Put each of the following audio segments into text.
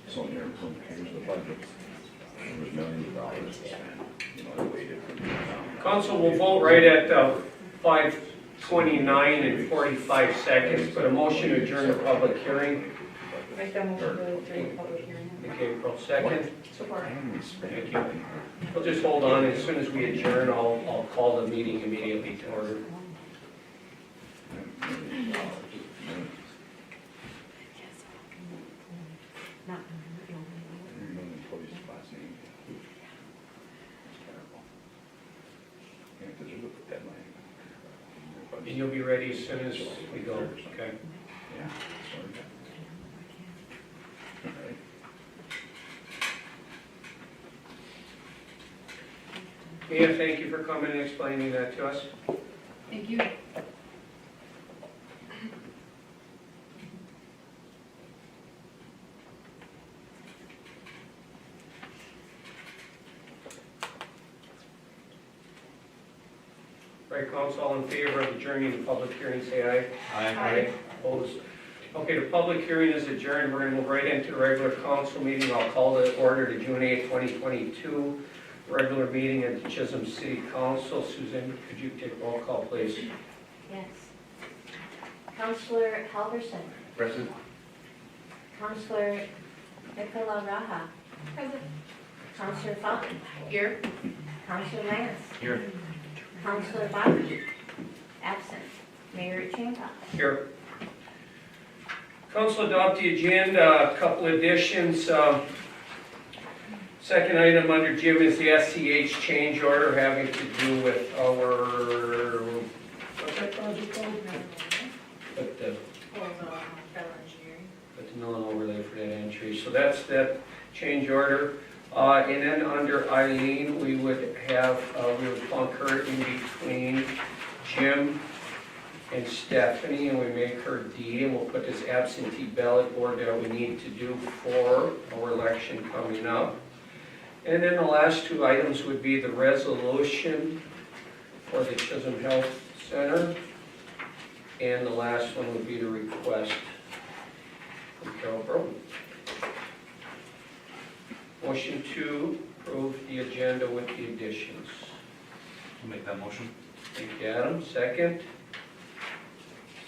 So here's the budget. There was millions of dollars spent, they waited for the Council will vote right at 5:29 and 45 seconds, but a motion to adjourn the public hearing. Make that motion to adjourn the public hearing. Okay, April 2nd. Support. Thank you. We'll just hold on. As soon as we adjourn, I'll call the meeting immediately to order. And you'll be ready as soon as we go, okay? Yeah. Sorry. Mia, thank you for coming and explaining that to us. Thank you. Right, council, all in favor of adjourning the public hearing, say aye. Aye. Opposed? Okay, the public hearing is adjourned. We're going to move right into the regular council meeting. I'll call the order to June 8, 2022. Regular meeting at the Chisholm City Council. Susan, could you take roll call, please? Yes. Councillor Halverson. Present. Councillor Nicola Raha. Present. Councillor Fountain. Here. Councillor Lance. Here. Councillor Bobby. Absent. Mayor Champa. Here. Council adopt the agenda, a couple additions. Second item under Jim is the SCH change order having to do with our, what's that project called? But the mill and overlay for that entry. So that's that change order. And then under Eileen, we would have, we would plunk her in between Jim and Stephanie, and we make her D, and we'll put this absentee ballot board that we need to do for our election coming up. And then the last two items would be the resolution for the Chisholm Health Center, and the last one would be the request from Carol Broden. Motion to approve the agenda with the additions. I'll make that motion. Thank you, Adam. Second.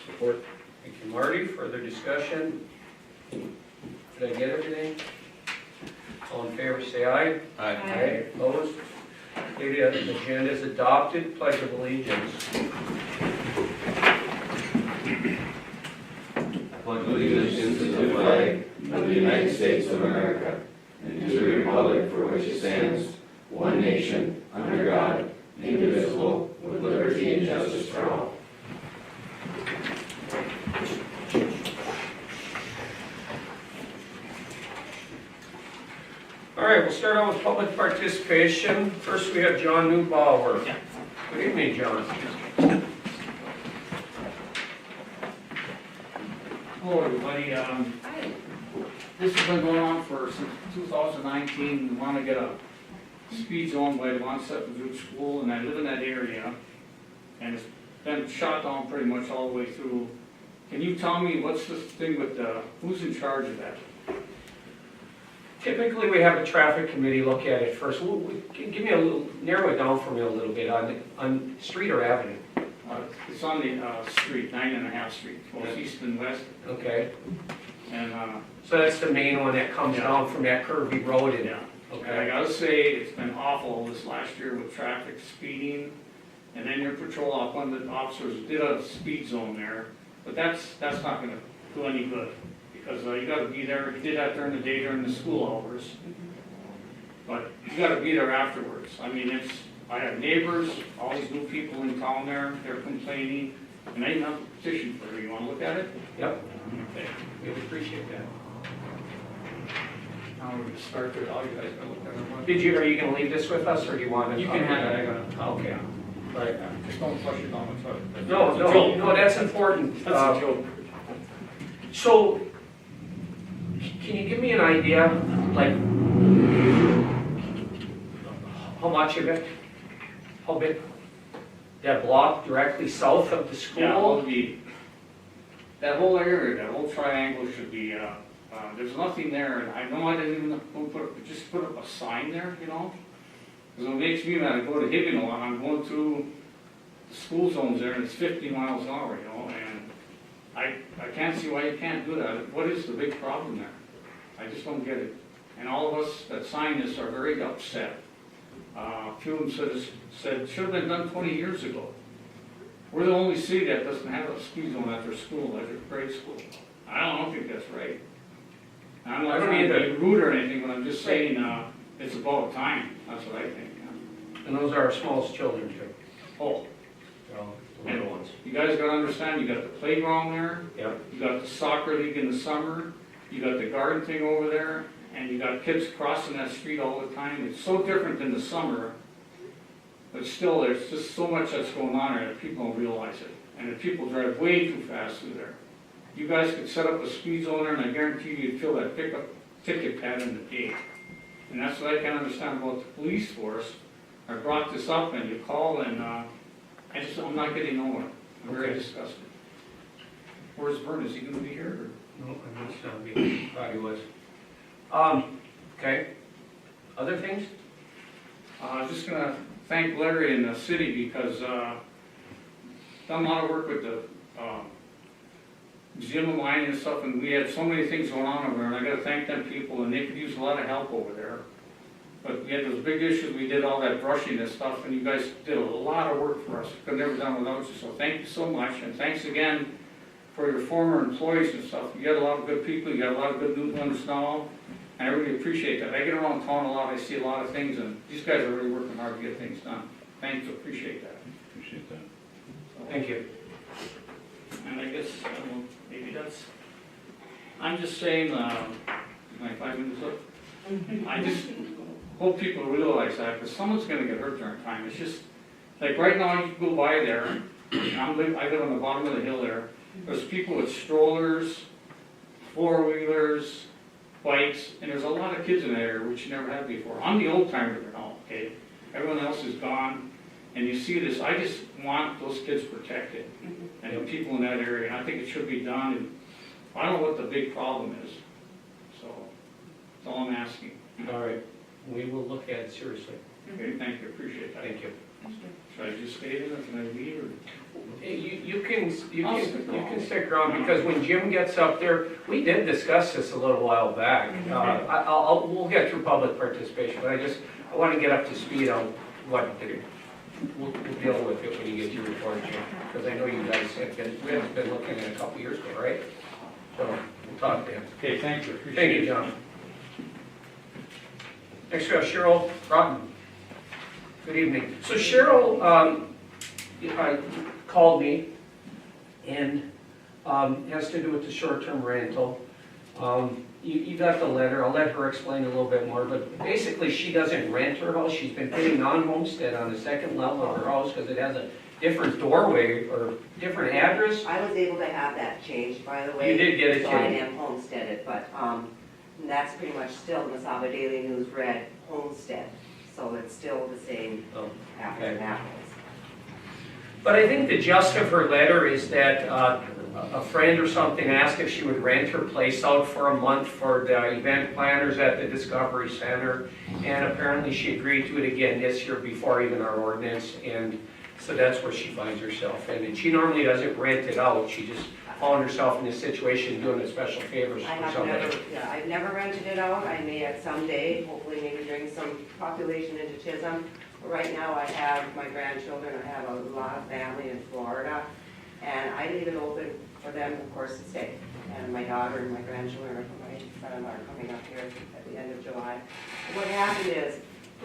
Support. Thank you, Marty. Further discussion? Did I get everything? All in favor, say aye. Aye. Opposed? Okay, the agenda is adopted. Pledge of allegiance. Pledge allegiance to the flag of the United States of America and to the republic for which it stands, one nation, under God, indivisible, with liberty and justice for all. All right, we'll start out with public participation. First, we have John Neubauer. Yeah. Good evening, John. Hello, everybody. This has been going on since 2019. We want to get a speed zone by the onset of the school, and I live in that area. And it's been shot down pretty much all the way through. Can you tell me what's the thing with who's in charge of that? Typically, we have a traffic committee look at it first. Give me a little, narrow it down for me a little bit on street or avenue. It's on the street, 9.5 Street, both east and west. Okay, And so that's the main one that comes down from that curvy road in. yeah. I Okay, gotta say, it's been awful this last year with traffic speeding, and then your patrol op, one of the officers did a speed zone there, but that's not gonna do any good, because you gotta be there, he did that during the day, during the school hours, but you gotta be there afterwards. I mean, I have neighbors, all these new people in town there, they're complaining, and I even have a petition for it. You wanna look at it? yep, Okay. we would appreciate that. Now we're gonna start there, all you guys gonna look at it. Are you gonna leave this with us, or do you want to? You can have it, I gotta. Okay. Right, just don't flush it down the toilet. No, that's important. That's a joke. So, can you give me an idea, like, how much of it? How big? That block directly south of the Yeah, well, school? that whole area, that whole triangle should be, there's nothing there, and I know I didn't even just put up a sign there, you know? Because it makes me mad, I go to Hibbing a lot, I'm going through the school zones there, and it's 50 miles an hour, you know, and I can't see why you can't do that. What is the big problem there? I just don't get it. And all of us that signed this are very upset. A few of them said it should have been done 20 years ago. We're the only city that doesn't have a speed zone at their school, at their grade school. I don't think that's right. And I'm not trying to be rude or anything, but I'm just saying, it's about time, that's what I think. Yeah. And those are our smallest children too. Oh, The little ones. you guys gotta understand, you got the playground there, Yep. you got the soccer league in the summer, you got the garden thing over there, and you got kids crossing that street all the time. It's so different than the summer, but still, there's just so much that's going on there that people don't realize it. And the people drive way too fast through there. You guys could set up a speed zone there, and I guarantee you, you'd fill that pickup ticket pad in the day. And that's what I can't understand about the police force. I brought this up, and you call, and I'm not getting nowhere. I'm very disgusted. Where's Vern? Is he gonna be here? No, I must not be, thought he was. Okay. Other things? I'm just gonna thank Larry and the city because, done a lot of work with the, gym and line and stuff, and we had so many things going on over there, and I gotta thank them people, and they could use a lot of help over there. But we had those big issues, we did all that brushing and stuff, and you guys did a lot of work for us. Could never done without you, so thank you so much, and thanks again for your former employees and stuff. You got a lot of good people, you got a lot of good new ones now, and I really appreciate that. I get around town a lot, I see a lot of things, and these guys are really working hard to get things done. Thank you, appreciate that. Appreciate that. So, Thank you. and I guess, I don't know, maybe that's, I'm just saying, my 5 minutes up. I just hope people realize that, because someone's gonna get hurt during time. It's just, like right now, you go by there, and I live on the bottom of the hill there. There's people with strollers, four-wheelers, bikes, and there's a lot of kids in that area, which you never had before. I'm the old timer there now, okay? Everyone else is gone, and you see this, I just want those kids protected, and the people in that area, and I think it should be done, and I don't know what the big problem is, so, that's all I'm asking. All right. We will look at it seriously. Okay, thank you, appreciate that. Thank you. Should I just stay in it, can I leave, or? You can stick around, because when Jim gets up there, we did discuss this a little while back. We'll get through public participation, but I want to get up to speed on what to do. We'll deal with it when you get your report, Jim, because I know you guys have been looking at it a couple years ago, right? So we'll talk then. Okay, thank you, Thank you, John. Next we have Cheryl Broughton. Good evening. So Cheryl called me and has to do with the short-term rental. You got the letter. I'll let her explain a little bit more, but basically she doesn't rent her house. She's been paying non-homestead on the second level of her house because it has a different doorway or different address. I was able to have that changed, by the way. You did get it So I changed. am homesteaded, but that's pretty much still Mesaba Daily News read homestead. So it's still the same Oh, apples and apples. But I think the gist of her letter is that a friend or something asked if she would rent her place out for a month for the event planners at the Discovery Center. And apparently she agreed to it again this year before even our ordinance. And so that's where she finds herself in. And she normally doesn't rent it out. She just found herself in this situation doing the special favors I for have somebody. never, yeah, I've never rented it out. I may at some day, hopefully maybe bring some population into Chisholm. But right now I have my grandchildren, I have a lot of family in Florida. And I leave it open for them, of course, to stay. And my daughter and my grandchildren, my son are coming up here at the end of July. What happened is,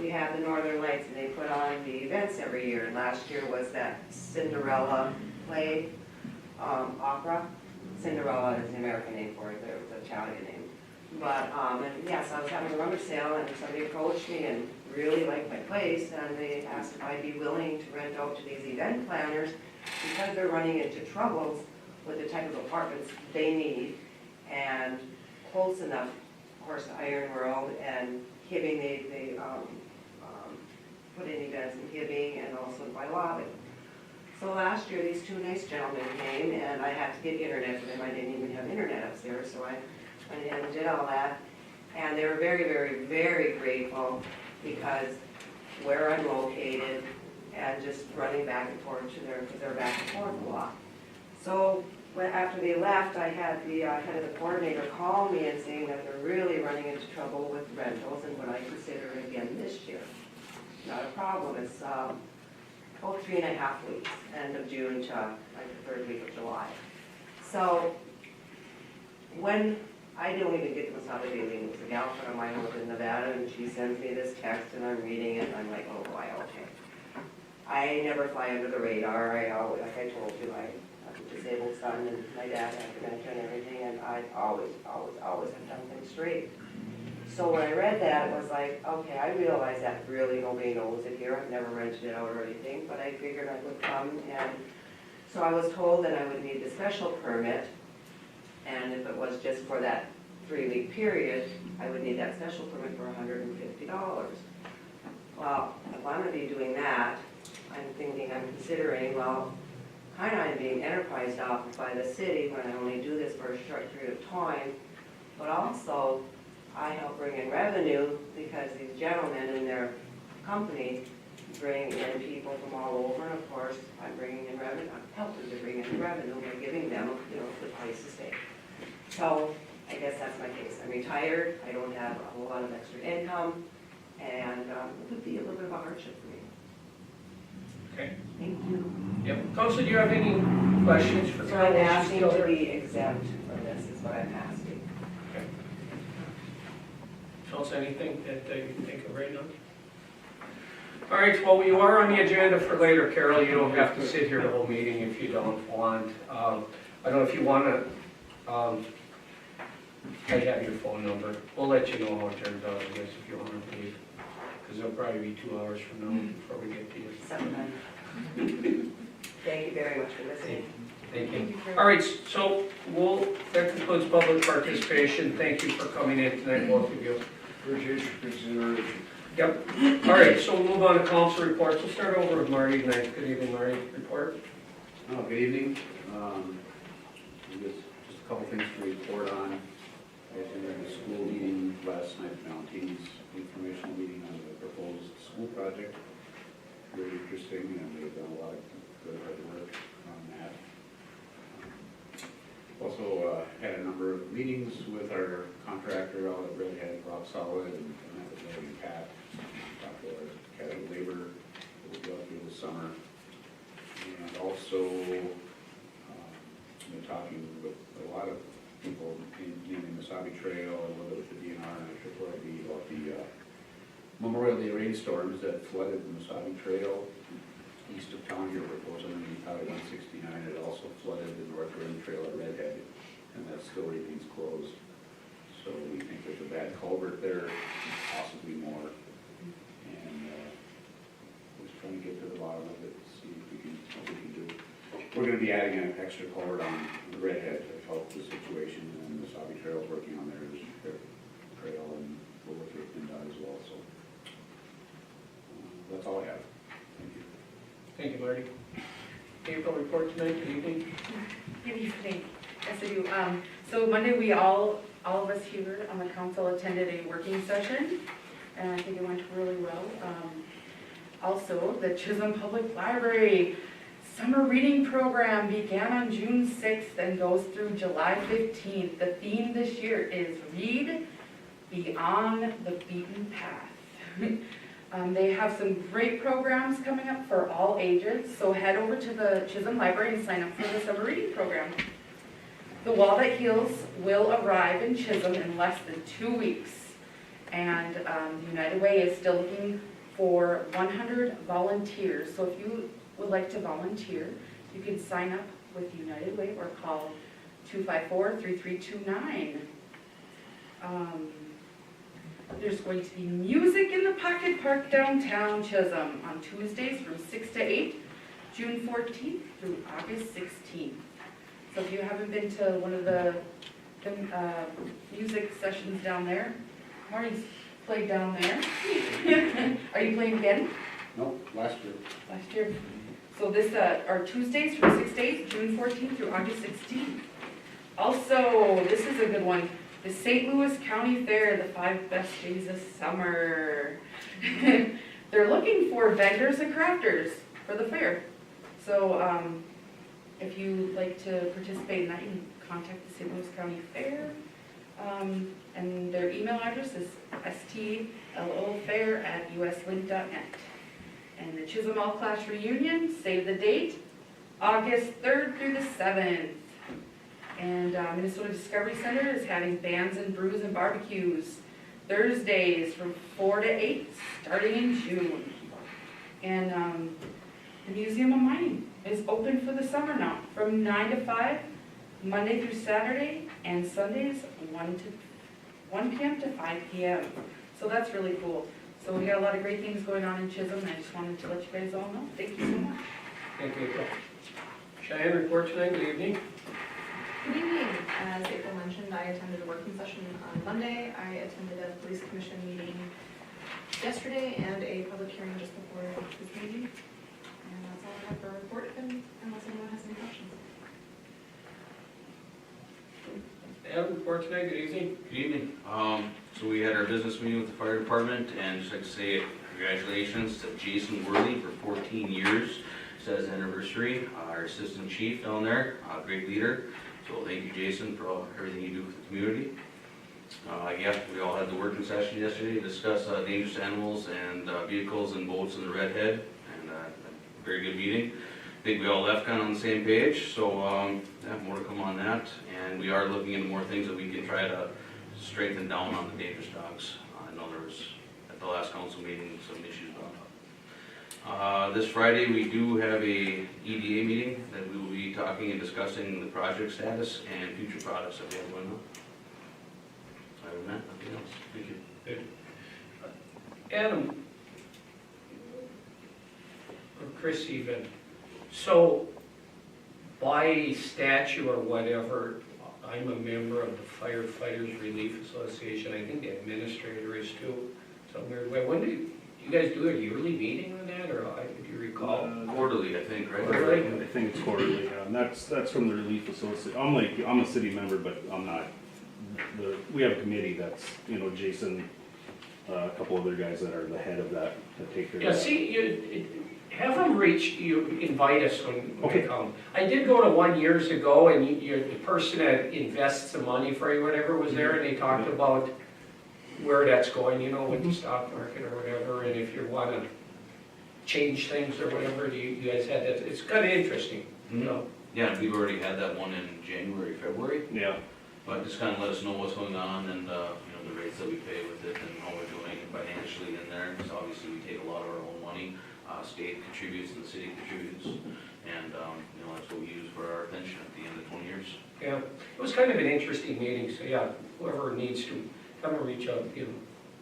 we have the Northern Lights, and they put on the events every year. And last year was that Cinderella play, opera. Cinderella is the American name for it, the Italian name. But, and yes, I was having a rummage sale, and somebody approached me and really liked my place, and they asked if I'd be willing to rent out to these event planners because they're running into troubles with the type of apartments they need, and close enough, of course, to Iron World and Hibbing, they put in events in Hibbing and also by Lobby. So last year, these two nice gentlemen came, and I had to get internet for them. I didn't even have internet upstairs, so I went in and did all that. And they were very, very, very grateful because where I'm located and just running back and forth to there, because they're back and forth a lot. So after they left, I had the head of the coordinator call me and saying that they're really running into trouble with rentals and what I consider again this year. Not a problem. It's about 3.5 weeks, end of June to like the 3rd week of July. So when I don't even get to Usda Daily News, a gal friend of mine lives in Nevada, and she sends me this text, and I'm reading it, and I'm like, oh boy, okay. I never fly under the radar. I always, like I told you, I have a disabled son, and my dad had dementia and everything, and I always have done things straight. So when I read that, it was like, okay, I realize that really nobody knows it here. I've never rented it out or anything, but I figured I would come, and so I was told that I would need the special permit, and if it was just for that 3-week period, I would need that special permit for $150. Well, if I'm gonna be doing that, I'm considering, well, kind of I'm being enterprised off by the city when I only do this for a short period of time, but also I help bring in revenue because these gentlemen in their company bring in people from all over, and of course, I'm bringing in revenue, I'm helping to bring in revenue by giving them, you know, a good place to stay. So I guess that's my case. I'm retired, I don't have a whole lot of extra income, and it would be a little bit of a hardship for me. Okay. Thank you. Yep. Council, do you have any questions for So Carol? I'm She's asking still to there. be exempt from this, is what I'm asking. Council, anything that you can think of right now? All right, well, you are on the agenda for later, Carol. You don't have to sit here the whole meeting if you don't want. I don't know if you want to, I have your phone number. We'll let you know how it turns out, I guess, if you want to leave. Because it'll probably be 2 hours from now before we get to you. Sometime. Thank you very much for listening. Thank you. All right, so that concludes public participation. Thank you for coming in tonight, both of you. Appreciate your consideration. Yep. All right, so we'll move on to council reports. We'll start over with Marty tonight. Good evening, Marty. Report. Oh, good evening. Just a couple things to report on. I attended a school meeting last night, Valentine's informational meeting on the proposed school project. Very interesting, and they've done a lot of good hard work on that. Also had a number of meetings with our contractor out at Redhead, Rock Solid, and met with Larry and Pat. Talked to our casual labor that will go through the summer. And also been talking with a lot of people in the Wasabi Trail, and a little bit with the DNR and IIID about the Memorial Day rainstorms that flooded the Wasabi Trail east of town here, where it goes underneath Highway 169. It also flooded the North Rim Trail at Redhead, and that still remains closed. So we think there's a bad culvert there, possibly more. And we're just trying to get to the bottom of it, see if we can, what we can do. We're going to be adding an extra culvert on the Redhead to help the situation, and the Wasabi Trail is working on their trail, and we'll look at PennDOT as well. So that's all I have. Thank you. Thank you, Marty. April, report tonight. Good evening. Good evening. Yes, I do. So Monday, we all of us here on the council attended a working session, and I think it went really well. Also, the Chisholm Public Library Summer Reading Program began on June 6th and goes through July 15th. The theme this year is Read Beyond the Beaten Path. They have some great programs coming up for all ages, so head over to the Chisholm Library and sign up for the summer reading program. The Wall That Heals will arrive in Chisholm in less than 2 weeks, and United Way is still looking for 100 volunteers. So if you would like to volunteer, you can sign up with United Way or call 254-3329. There's going to be music in the Pocket Park downtown Chisholm on Tuesdays from 6 to 8, June 14th through August 16th. So if you haven't been to one of the music sessions down there, Marty's played down there. Are you playing again? No, last year. Last year. So this are Tuesdays from 6 to 8, June 14th through August 16th. Also, this is a good one, the St. Louis County Fair, the 5 best days of summer. They're looking for vendors and crafters for the fair. So if you'd like to participate in that, you can contact the St. Louis County Fair. And their email address is stlofair@uslink.net. And the Chisholm All-Class Reunion, save the date, August 3rd through the 7th. And Minnesota Discovery Center is having bands and brews and barbecues Thursdays from 4 to 8, starting in June. And the Museum of Mining is open for the summer now, from 9 to 5, Monday through Saturday, and Sundays 1 p.m. to 5 p.m. So that's really cool. So we got a lot of great things going on in Chisholm, and I just wanted to let you guys all know. Thank you so much. Thank you. Cheyenne, report tonight, good evening. Good evening. As April mentioned, I attended a working session on Monday. I attended a police commission meeting yesterday and a public hearing just before this meeting. And that's all I have for a report, unless anyone has any questions. Adam, report tonight, good evening. Good evening. So we had our business meeting with the fire department, and just like to say congratulations to Jason Worley for 14 years. It's his anniversary, our assistant chief down there, great leader. So thank you, Jason, for everything you do for the community. Yeah, we all had the working session yesterday to discuss dangerous animals and vehicles and boats in the Redhead, and a very good meeting. I think we all left kind of on the same page, so yeah, more to come on that. And we are looking into more things that we can try to strengthen down on the dangerous dogs. I know there was, at the last council meeting, some issues brought up. This Friday, we do have a EDA meeting that we will be talking and discussing the project status and future products that we have going on. Other than that, nothing else. Thank you. Good. Adam, or Chris even, so by statute or whatever, I'm a member of the Firefighters Relief Association. I think the administrator is too, some weird way. When do you guys do a yearly meeting on that, or do you recall? Quarterly, I think, right? Quarterly? I think it's quarterly, yeah, and that's from the Relief Association. I'm a city member, but I'm not, we have a committee that's, Jason, a couple other guys that are the head of that take care of Yeah, that. see, have them reach, invite us when Okay. we come. I did go to one years ago, and the person that invests the money for you, whatever, was there, and they talked about where that's going, with the stock market or whatever, and if you want to change things or whatever, you guys had that. It's kind of interesting, Yeah, we've already had that one in January, February, Yeah, but just kind of let us know what's going on and, the rates that we pay with it and how we're doing financially in there, because obviously we take a lot of our own money. State contributes and the city contributes, and, that's what we use for our pension at the end of 20 years. Yeah, it was kind of an interesting meeting, so yeah, whoever needs to, come and reach out,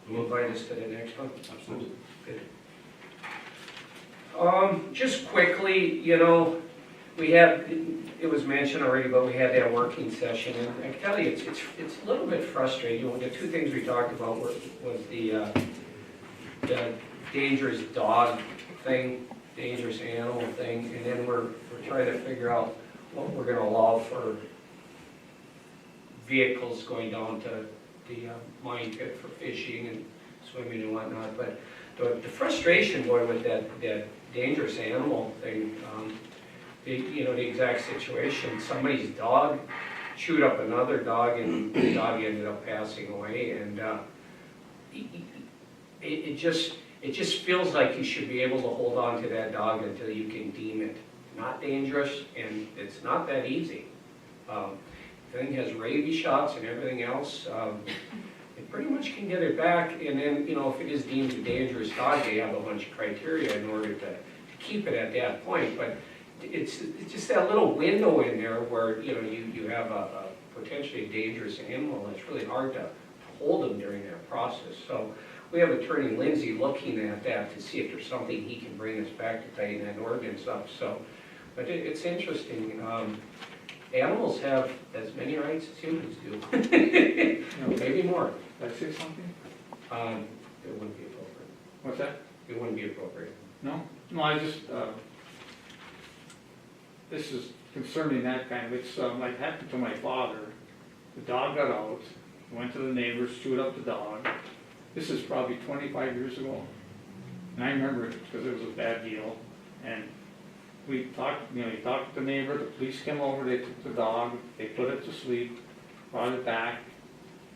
invite us to the next one. Absolutely. Good. Just quickly, we have, it was mentioned already, but we had that working session, and I can tell you, it's a little bit frustrating. The two things we talked about was the dangerous dog thing, dangerous animal thing, and then we're trying to figure out what we're gonna allow for vehicles going down to the mine pit for fishing and swimming and whatnot. But the frustration, boy, with that dangerous animal thing, the exact situation, somebody's dog chewed up another dog, and the dog ended up passing away, and it just feels like you should be able to hold on to that dog until you can deem it not dangerous, and it's not that easy. The thing has rabies shots and everything else. It pretty much can get it back, and then, if it is deemed a dangerous dog, they have a bunch of criteria in order to keep it at that point. But it's just that little window in there where, you have a potentially dangerous animal, and it's really hard to hold them during that process. So we have Attorney Lindsay looking at that to see if there's something he can bring us back to tighten that ordinance up. So, but it's interesting. Animals have as many rights as humans do, maybe more. Did I say something? It wouldn't be appropriate. What's that? It wouldn't be appropriate. No, I just, this is concerning that kind of, it's like happened to my father. The dog got out, went to the neighbors, chewed up the dog. This is probably 25 years ago. And I remember it because it was a bad deal. And we talked, you talked to the neighbor, the police came over, they took the dog, they put it to sleep, brought it back.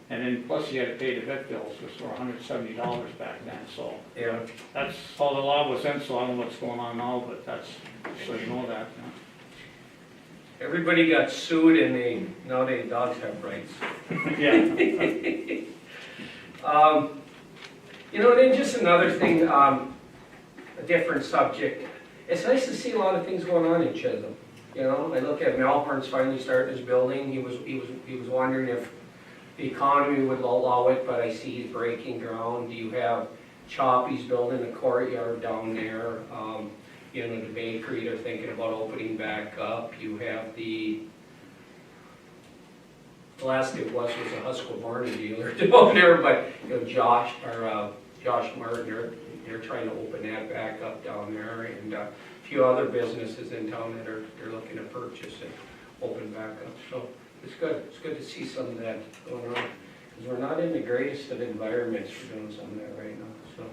And then plus you had to pay the vet bills, which were $170 back then, so. Yeah. That's how the law was then, so I don't know what's going on now, but that's, so you know that. Everybody got sued and nowadays dogs have rights. Yeah. Then just another thing, a different subject. It's nice to see a lot of things going on in Chisholm. I look at Malporn's finally starting his building. He was wondering if the economy would allow it, but I see he's breaking ground. You have Choppy's building a courtyard down there. The bakery, they're thinking about opening back up. You have the last it was a Husqvarna dealer down there, but Josh Martin, they're trying to open that back up down there, and a few other businesses in town that they're looking to purchase and open back up. So it's good. It's good to see some of that going on, because we're not in the greatest of environments for doing some of that right now. So.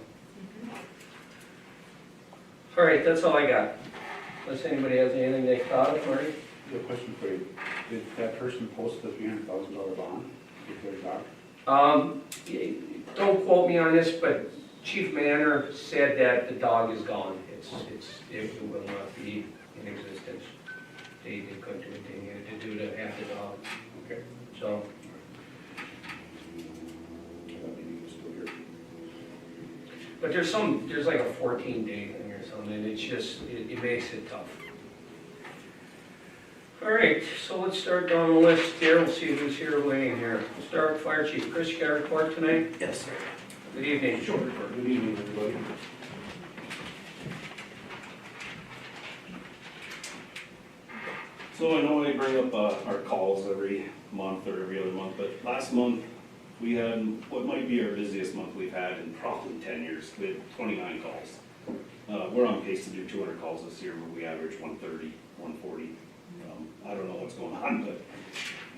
All right, that's all I got. Unless anybody has anything they thought of, Marty? I have a question for you. Did that person post the $300,000 bond with their doc? Don't quote me on this, but Chief Manor said that the dog is gone. It will not be in existence. They couldn't do what they needed to do to have the dog. Okay. So, but there's like a 14-day thing or something. It's just, it makes it tough. All right, so let's start down the list here. We'll see who's here waiting here. We'll start with Fire Chief. Chris, you got a report tonight? Yes, sir. Good evening. Sure. Good evening, everybody. So I know I bring up our calls every month or every other month, but last month we had what might be our busiest month we've had in probably 10 years. We had 29 calls. We're on pace to do 200 calls this year, where we average 130, 140. I don't know what's going on, but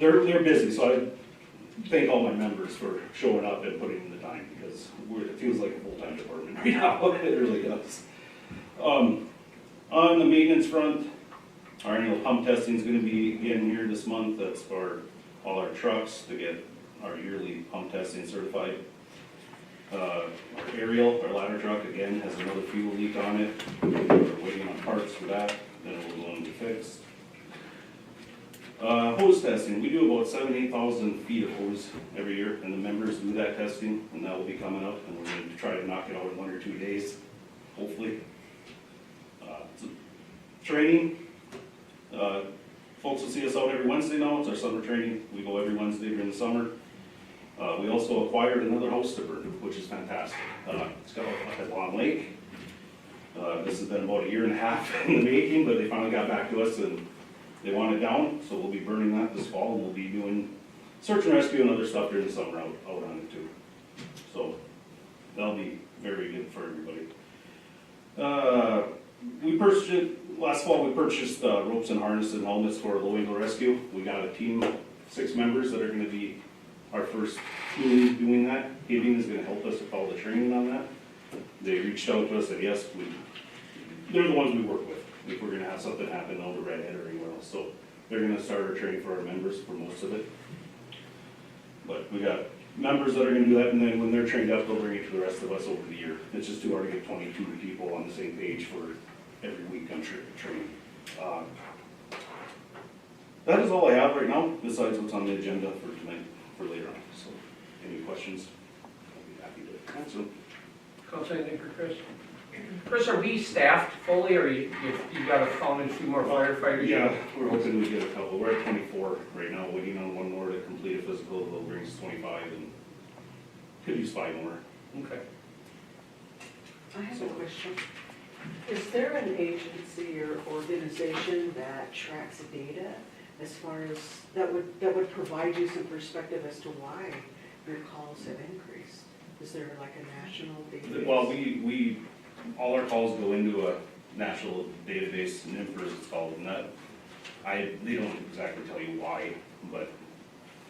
they're busy. So I thank all my members for showing up and putting in the time, because it feels like a full-time department right now. It really does. On the maintenance front, our annual pump testing is going to be again here this month. That's for all our trucks to get our yearly pump testing certified. Our aerial, our ladder truck, again, has another fuel leak on it. We're waiting on parts for that, then it will go and be fixed. Hose testing, we do about 8,000 feet of hose every year, and the members do that testing, and that will be coming up, and we're going to try to knock it out in 1 or 2 days, hopefully. Training, folks will see us out every Wednesday now. It's our summer training. We go every Wednesday during the summer. We also acquired another house to burn, which is fantastic. It's got up at Long Lake. This has been about 1.5 years in the making, but they finally got back to us and they want it down, so we'll be burning that this fall, and we'll be doing search and rescue and other stuff during the summer out on it too. So that'll be very good for everybody. Last fall we purchased ropes and harnesses and helmets for low angle rescue. We got a team of 6 members that are going to be our first team doing that. Hibbing is going to help us with all the training on that. They reached out to us and said yes, they're the ones we work with if we're going to have something happen over Redhead or anywhere else. So they're going to start our training for our members for most of it. But we got members that are going to do that, and then when they're trained up, they'll bring it to the rest of us over the year. It's just too hard to get 22 people on the same page for every week I'm training. That is all I have right now, besides what's on the agenda for tonight, for later on. So, any questions, I'll be happy to answer them. Council, anything for Chris? Chris, are we staffed fully, or you've got to phone in a few more firefighters? Yeah, we're hoping we get a couple. We're at 24 right now, waiting on 1 more to complete a physical. They'll bring us 25, and could use 5 more. Okay. I have a question. Is there an agency or organization that tracks data as far as, that would provide you some perspective as to why your calls have increased? Is there like a national database? Well, we all our calls go into a national database, NIMFRS it's called, and They don't exactly tell you why, but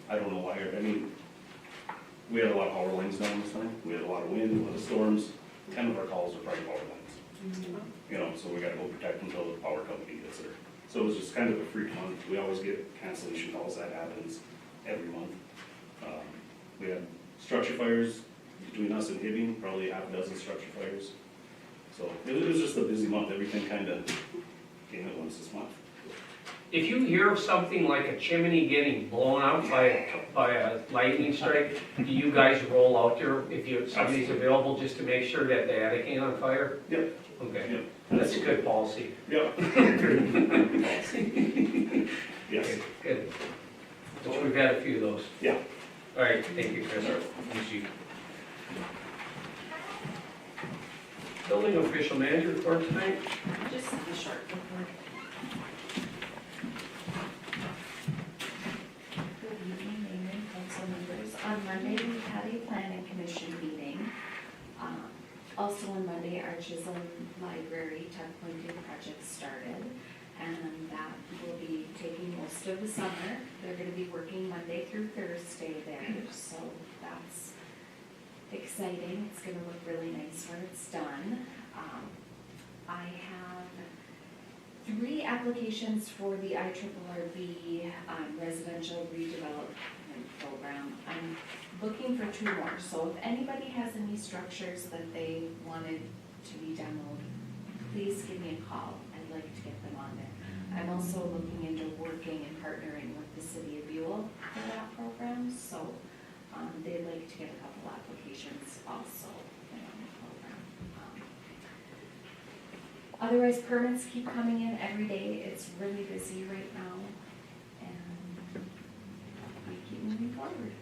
I don't know why. I mean, we had a lot of power lines down this time. We had a lot of wind, a lot of storms. 10 of our calls were probably power lines. You know, so we gotta go protect until the power company gets there. So it was just kind of a freak month. We always get cancellation calls. That happens every month. We had structure fires between us and Hibbing, probably half a dozen structure fires. So it was just a busy month. Everything kind of came at once this month. If you hear of something like a chimney getting blown out by a lightning strike, do you guys roll out there if somebody's available just to make sure that the attic ain't on fire? Yep. Okay, Yep. that's good policy. Yep. Yes. Okay, good. Which we've had a few of those. Yeah. All right, thank you, Chris. Thanks, Chief. Building official manager report tonight? Just a short report. Good evening, Mayor and council members. On Monday, we had a planning commission meeting. Also on Monday, our Chisholm Library tuck pointing project started, and that will be taking most of the summer. They're gonna be working Monday through Thursday there, so that's exciting. It's gonna look really nice when it's done. I have 3 applications for the IRRB residential redevelopment program. I'm looking for 2 more, so if anybody has any structures that they wanted to be demoed, please give me a call. I'd like to get them on there. I'm also looking into working and partnering with the city of Buell for that program, so they'd like to get a couple applications also on the program. Otherwise, permits keep coming in every day. It's really busy right now, and we keep moving forward.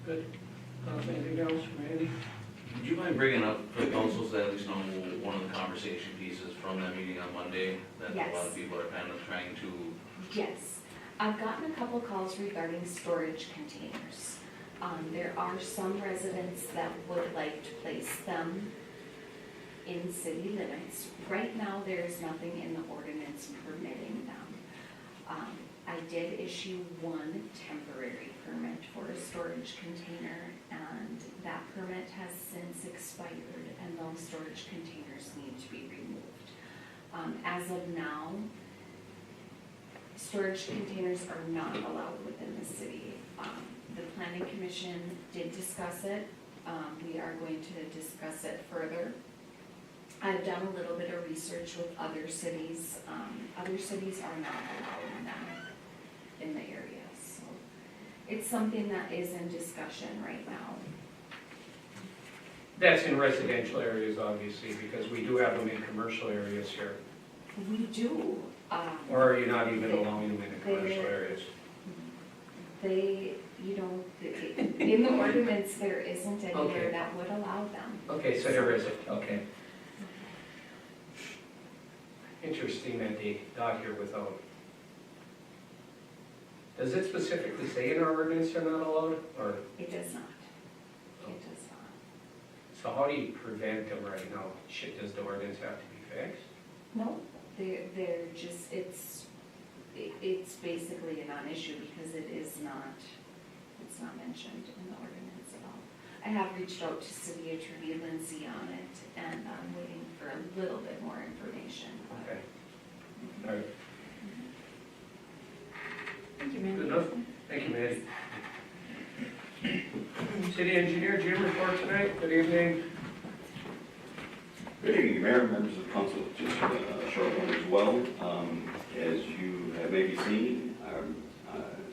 Good. Anything else, Randy? Would you mind bringing up for the council so that at least know one of the conversation pieces from that meeting on Monday that a lot Yes. of people are kind of trying to, Yes, I've gotten a couple calls regarding storage containers. There are some residents that would like to place them in city limits. Right now, there is nothing in the ordinance permitting them. I did issue 1 temporary permit for a storage container, and that permit has since expired, and those storage containers need to be removed. As of now, storage containers are not allowed within the city. The planning commission did discuss it. We are going to discuss it further. I've done a little bit of research with other cities. Other cities are not allowing them in the area, so it's something that is in discussion right now. That's in residential areas, obviously, because we do have them in commercial areas here. We do. Or are you not even allowing them in the commercial areas? They, in the ordinance, there isn't Okay. anywhere that would allow them. Okay, so there isn't, okay. Interesting that they got here without. Does it specifically say in our ordinance they're not allowed, or, It does not. It does not. so how do you prevent them right now? Does the ordinance have to be fixed? No, they're just, it's basically a non-issue because it's not mentioned in the ordinance at all. I have reached out to City Attorney Lindsay on it, and I'm waiting for a little bit more information. Okay. All right, Thank you, good Mandy. enough? Thank you, Mandy. City Engineer, Jim, report tonight, good evening. Good evening, Mayor, members of council, just a short one as well. As you have maybe seen, our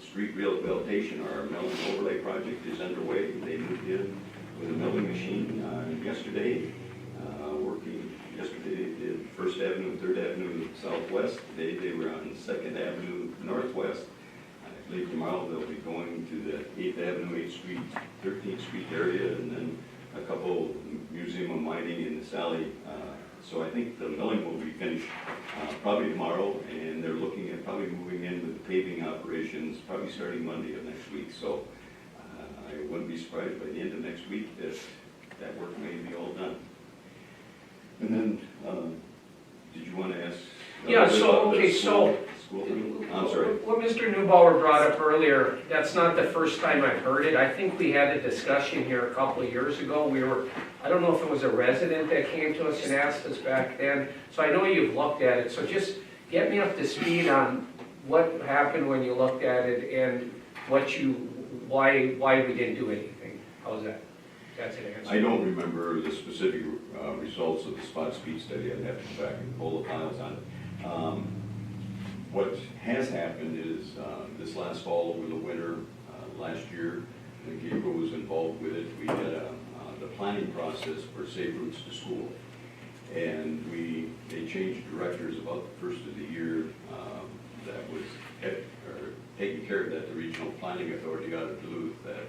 street rehabilitation, our milling overlay project is underway. They moved in with a milling machine yesterday, working yesterday, they did First Avenue, Third Avenue Southwest. Today they were on Second Avenue Northwest. I believe tomorrow they'll be going to the 8th Avenue, 8th Street, 13th Street area, and then a couple Museum of Mining in the Sally. So I think the milling will be finished probably tomorrow, and they're looking at probably moving in with the paving operations probably starting Monday of next week. So I wouldn't be surprised by the end of next week that that work may be all done. And then, did you want to ask? Yeah, so, okay, so school thing? I'm sorry. What Mr. Neubauer brought up earlier, that's not the first time I've heard it. I think we had a discussion here a couple of years ago. I don't know if it was a resident that came to us and asked us back then. So I know you've looked at it, so just get me up to speed on what happened when you looked at it and why we didn't do anything. How's that? That's an answer. I don't remember the specific results of the spot speed study. I'd have to go back and pull the files on it. What has happened is this last fall over the winter, last year, Gabriel was involved with it. We had the planning process for Safe Routes to School. And they changed directors about the first of the year that was taking care of that, the Regional Planning Authority out of Duluth, that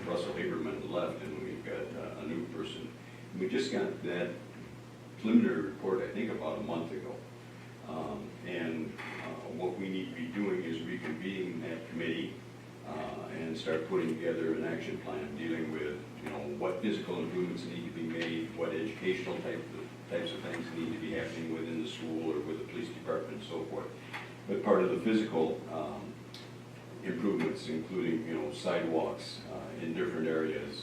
Russell Haberman left, and we've got a new person. We just got that preliminary report, I think, about a month ago. What we need to be doing is reconvening that committee and start putting together an action plan dealing with, what physical improvements need to be made, what educational types of things need to be happening within the school or with the police department and so forth. But part of the physical improvements, including, sidewalks in different areas,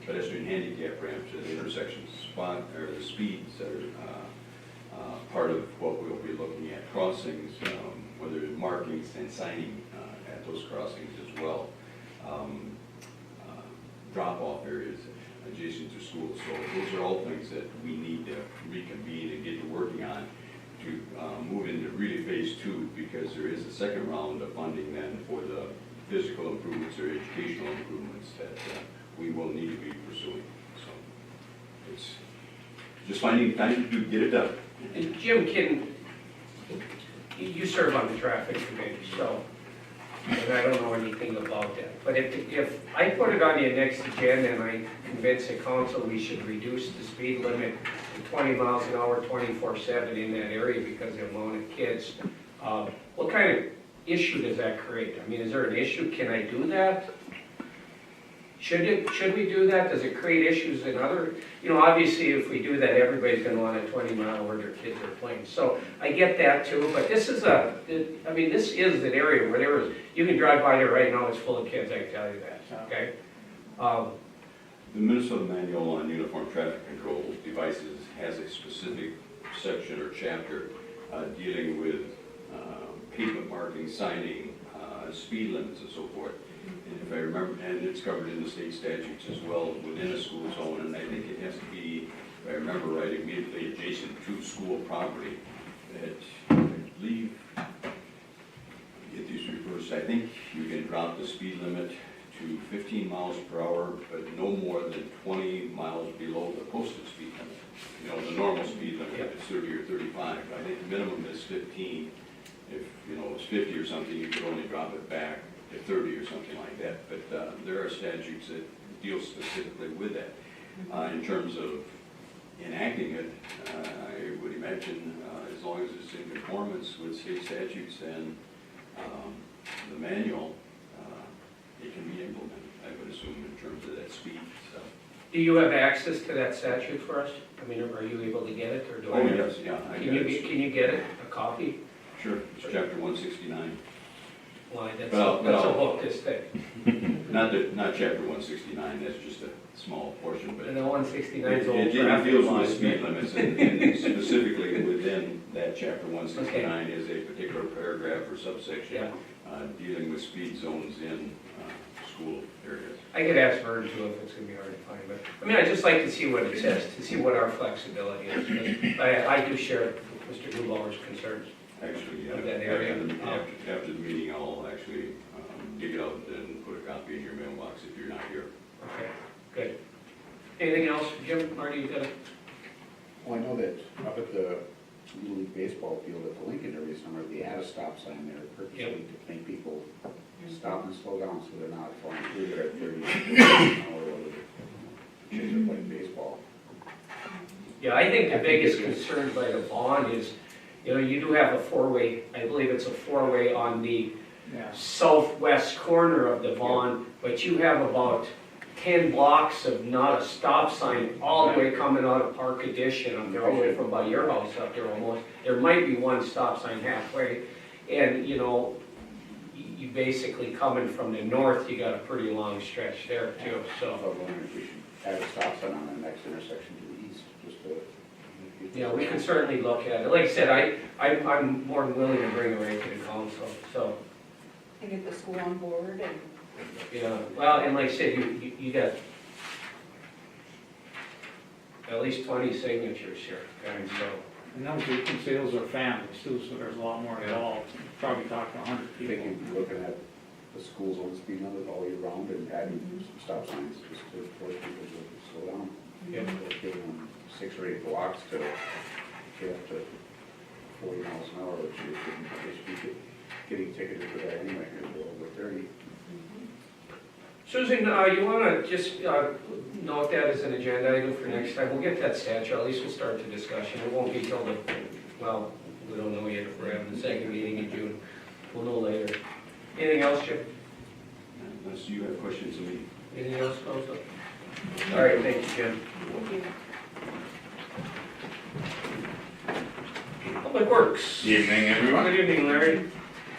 pedestrian handicap ramps at intersections, the speeds that are part of what we'll be looking at, crossings, whether markings and signing at those crossings as well, drop-off areas adjacent to schools. So those are all things that we need to reconvene and get to working on to move into really phase 2, because there is a second round of funding then for the physical improvements or educational improvements that we will need to be pursuing. So it's just finding time to get it done. And Jim, you serve on the traffic committee, so, and I don't know anything about that. But if I put it on your next agenda and I convince the council we should reduce the speed limit to 20 miles an hour, 24/7 in that area because of the amount of kids, what kind of issue does that create? I mean, is there an issue? Can I do that? Should we do that? Does it create issues in other, obviously if we do that, everybody's gonna want a 20-mile where their kids are playing. So I get that too, but this is an area where you can drive by there right now, it's full of kids, I can tell you that, okay? The Minnesota Manual on Uniform Traffic Control Devices has a specific section or chapter dealing with pavement marking, signing, speed limits and so forth. And if I remember, and it's covered in the state statutes as well within a school zone, and I think it has to be, if I remember right, immediately adjacent to school property. That I believe, get these reversed, I think you can drop the speed limit to 15 miles per hour, but no more than 20 miles below the posted speed limit. The normal speed limit is 30 or 35. I think the minimum is 15. If it's 50 or something, you could only drop it back to 30 or something like that. But there are statutes that deal specifically with that. In terms of enacting it, I would imagine as long as it's in conformance with state statutes and the manual, it can be implemented, I would assume, in terms of that speed. So. Do you have access to that statute for us? I mean, are you able to get it, or do I? Oh, yes, yeah. Can you get it, a copy? Sure, it's chapter 169. Well, that's a book this thick. Not chapter 169, that's just a small portion, but And the 169 is old it traffic deals law, with isn't speed it? limits, and specifically within that chapter 169 is a particular paragraph or subsection dealing with speed zones in school areas. I could ask Vern too if it's gonna be hard to find, but, I'd just like to see what it says, to see what our flexibility is. But I do share Mr. Neubauer's concerns. Actually, Of that area. after the meeting, I'll actually dig it out and put a copy in your mailbox if you're not here. Okay, good. Anything else, Jim, Marty, you got it? Well, I know that up at the Little League baseball field at the Lincoln area somewhere, they had a stop sign there purposely to make people stop and slow down so they're not falling through there at 30 miles an hour while the kids are playing baseball. Yeah, I think the biggest concern by the Vaughn is, you do have a four-way, I believe it's a four-way on the southwest corner of the Vaughn, but you have about 10 blocks of not a stop sign all the way coming out of Park Addition, up there, all the way from by your house up there almost. There might be one stop sign halfway, and, you know, you basically coming from the north, you got a pretty long stretch there too, So I so. was wondering if we should add a stop sign on the next intersection to the east, just to. Yeah, we can certainly look at it. Like I said, I'm more than willing to bring it right to the council, so, And get the school on board and. yeah. Well, and like I said, you got at least 20 signatures here, and so. And those you can say those are families too, so there's a lot more involved, probably talking 100 I think people. you'd be looking at the school's own speed limit all year round and adding some stop signs just to force people to slow down. Yeah. Give them 6 or 8 blocks to get up to 40 miles an hour, which they should be getting ticketed for that anyway, or over 30. Susan, you wanna just note that as an agenda item for next time? We'll get that statute, at least we'll start the discussion. It won't be till the, well, we don't know yet if we're having the second meeting in June. We'll know later. Anything else, Jim? Unless you have questions of me. Anything else, Council? All right, thank you, Jim. Public Works. Evening, everyone. Good evening, Larry.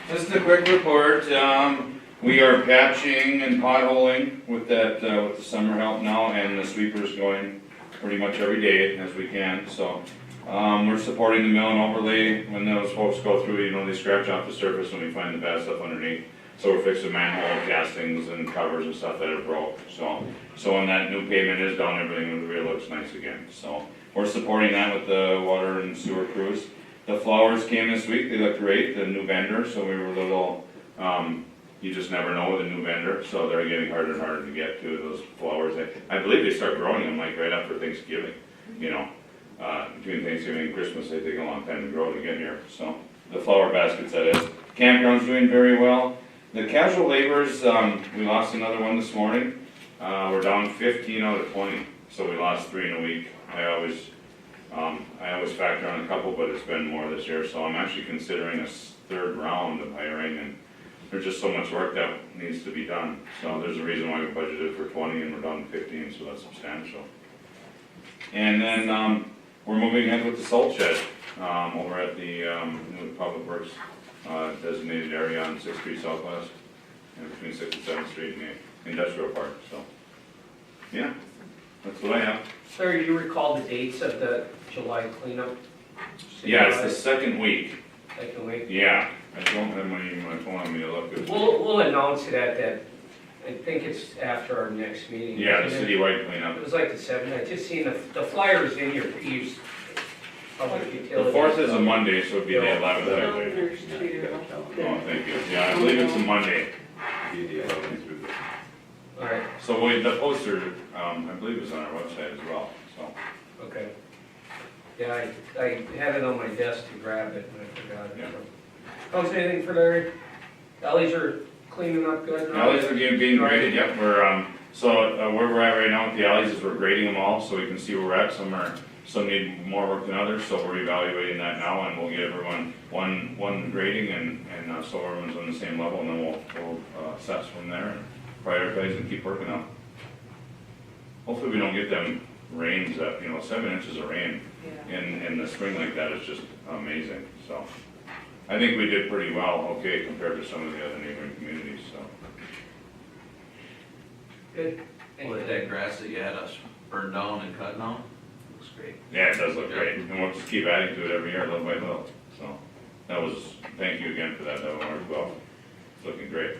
Just a quick report. We are patching and potholing with that, with the summer help now, and the sweepers going pretty much every day as we can. So we're supporting the mill and overlay. When those folks go through, you know, they scratch off the surface when we find the bad stuff underneath. So we're fixing manhole castings and covers and stuff that are broke. So when that new pavement is done, everything really looks nice again. So we're supporting that with the water and sewer crews. The flowers came this week. They look great. The new vendor. So we were a little. You just never know with a new vendor, so they're getting harder and harder to get to those flowers. I believe they start growing them like right after Thanksgiving, you know. Between Thanksgiving and Christmas, they take a long time to grow to get here. So the flower baskets, that is. Campground's doing very well. The casual laborers, we lost another one this morning. We're down 15 out of 20, so we lost 3 in a week. I always factor on a couple, but it's been more this year, so I'm actually considering a 3rd round of hiring, and there's just so much work that needs to be done. So there's a reason why we budgeted for 20 and we're down to 15, so that's substantial. And then we're moving ahead with the salt shed over at the new Public Works designated area on 6th Street Southwest, and between 6th and 7th Street in the industrial park. So yeah, that's what I have. Larry, do you recall the dates of the July cleanup? Yeah, it's the second week. Second week? Yeah, I don't have my phone on me to look at. We'll announce it at that, I think it's after our next meeting. Yeah, the isn't it? citywide cleanup. It was like the 7th, I just seen the flyers in your Eve's public The utilities. 4th is a Monday, so it'd be the 11th, I believe. Calendars too. Oh, thank you. Yeah, I believe it's a Monday. All right, So the poster, I believe is on our website as well, so. okay. Yeah, I had it on my desk to grab it and I forgot it. Yeah. How's anything for Larry? Alleys are cleaning up good now? Alleys are being graded, yep, we're, where we're at right now with the alleys is we're grading them all, so we can see where we're at. Some need more work than others, so we're evaluating that now, and we'll give everyone one grading, and so everyone's on the same level, and then we'll assess from there, and prioritize and keep working on. Hopefully we don't get them rains that, 7 inches of rain in the spring like that is just amazing, so. I think we did pretty well, okay, compared to some of the other neighboring communities, so. Good. Well, that grass that you had us burn down and cut down, looks great. Yeah, it does look great, and we'll just keep adding to it every year, little by little, so. Thank you again for that worked well. It's looking great.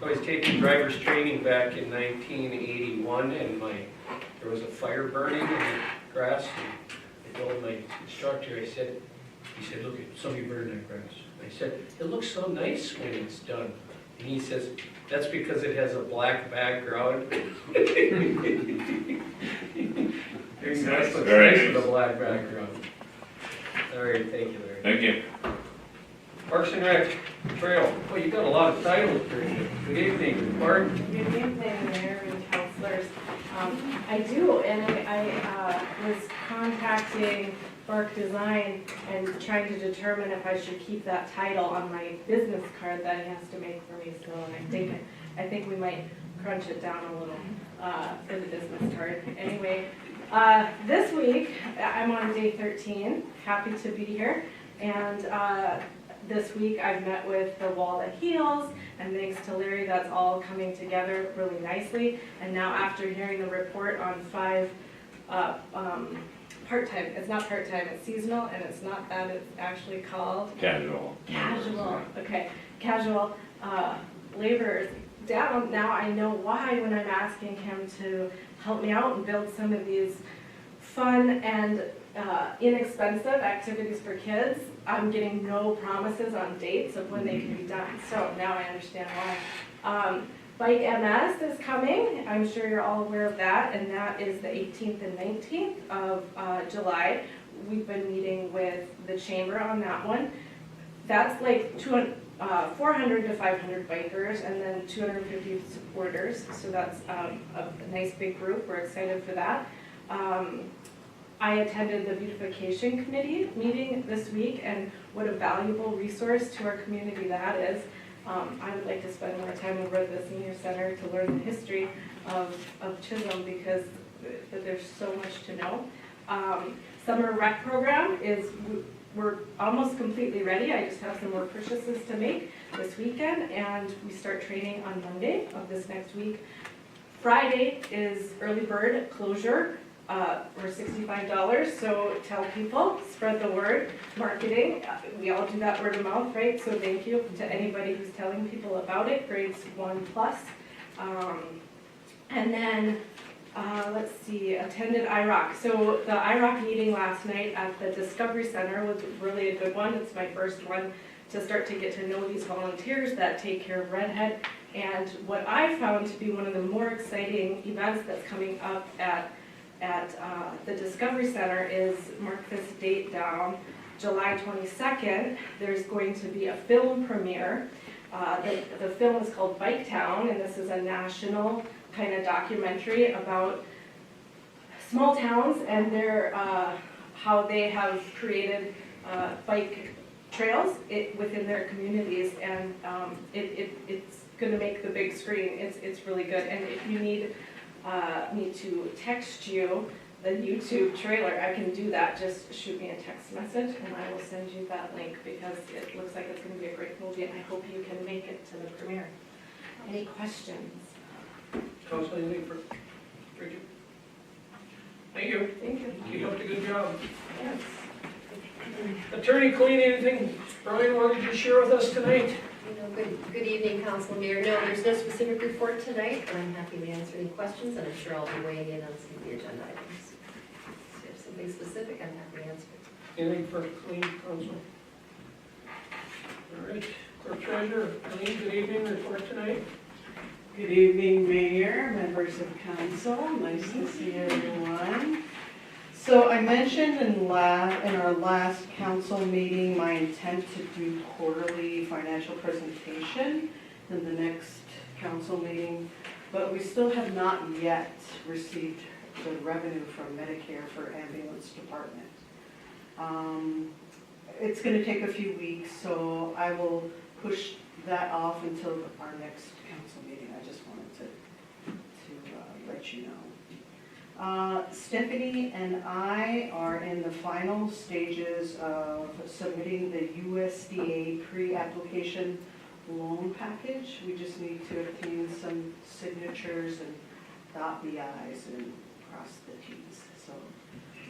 I was taking driver's training back in 1981, and there was a fire burning in the grass, and I told my instructor, he said, look, somebody burned that grass. I said, it looks so nice when it's done. And he says, that's because it has a black background. Very nice, looks Very nice nice. with a black background. All right, thank you, Larry. Thank you. Parks and Rec Trail. Well, you got a lot of titles for you. Good evening, Mark. Good evening, Mayor and councilors. I do, and I was contacting Bark Design and trying to determine if I should keep that title on my business card that he has to make for me still, and I think we might crunch it down a little for the business card. Anyway, this week, I'm on day 13, happy to be here. And this week, I've met with the Wall That Heals, and thanks to Larry, that's all coming together really nicely. And now after hearing the report on 5 part-time, it's not part-time, it's seasonal, and it's not that, it's actually called Casual. casual, okay, casual laborers down. Now I know why when I'm asking him to help me out and build some of these fun and inexpensive activities for kids, I'm getting no promises on dates of when they can be done. So now I understand why. Bike MS is coming. I'm sure you're all aware of that, and that is the 18th and 19th of July. We've been meeting with the chamber on that one. That's like 400 to 500 bikers and then 250 supporters. So that's a nice big group. We're excited for that. I attended the Beautification Committee meeting this week, and what a valuable resource to our community that is. I would like to spend more time over at the senior center to learn the history of Chisholm, because there's so much to know. Summer rec program is, we're almost completely ready. I just have some more purchases to make this weekend, and we start training on Monday of this next week. Friday is early bird closure for $65, so tell people, spread the word, marketing. We all do that word of mouth, right? So thank you to anybody who's telling people about it, grades 1+. And then, let's see, attended IROC. So the IROC meeting last night at the Discovery Center was really a good one. It's my first one to start to get to know these volunteers that take care of Redhead. And what I found to be one of the more exciting events that's coming up at the Discovery Center is, mark this date down, July 22nd, there's going to be a film premiere. The film is called Bike Town, and this is a national kind of documentary about small towns and their how they have created bike trails within their communities, and it's going to make the big screen. It's really good. And if you need me to text you the YouTube trailer, I can do that. Just shoot me a text message and I will send you that link, because it looks like it's going to be a great movie, and I hope you can make it to the premiere. Any questions? Council, anything for Bridget? Thank you. Thank you. Keep up the good job. Yes. Attorney Queen, anything Brian wanted to share with us tonight? Good evening, Council Mayor. No, there's no specific report tonight, but I'm happy to answer any questions, and I'm sure I'll be weighing in on some of the agenda items. So if you have something specific, I'm happy to answer it. Anything for Clean Council? All right, Clerk Treasurer, Clean, good evening, report tonight. Good evening, Mayor, members of council. Nice to see everyone. So I mentioned in our last council meeting my intent to do quarterly financial presentation in the next council meeting, but we still have not yet received the revenue from Medicare for ambulance department. It's going to take a few weeks, so I will push that off until our next council meeting. I just wanted to let you know. Stephanie and I are in the final stages of submitting the USDA pre-application loan package. We just need to obtain some signatures and dot the i's and cross the t's. So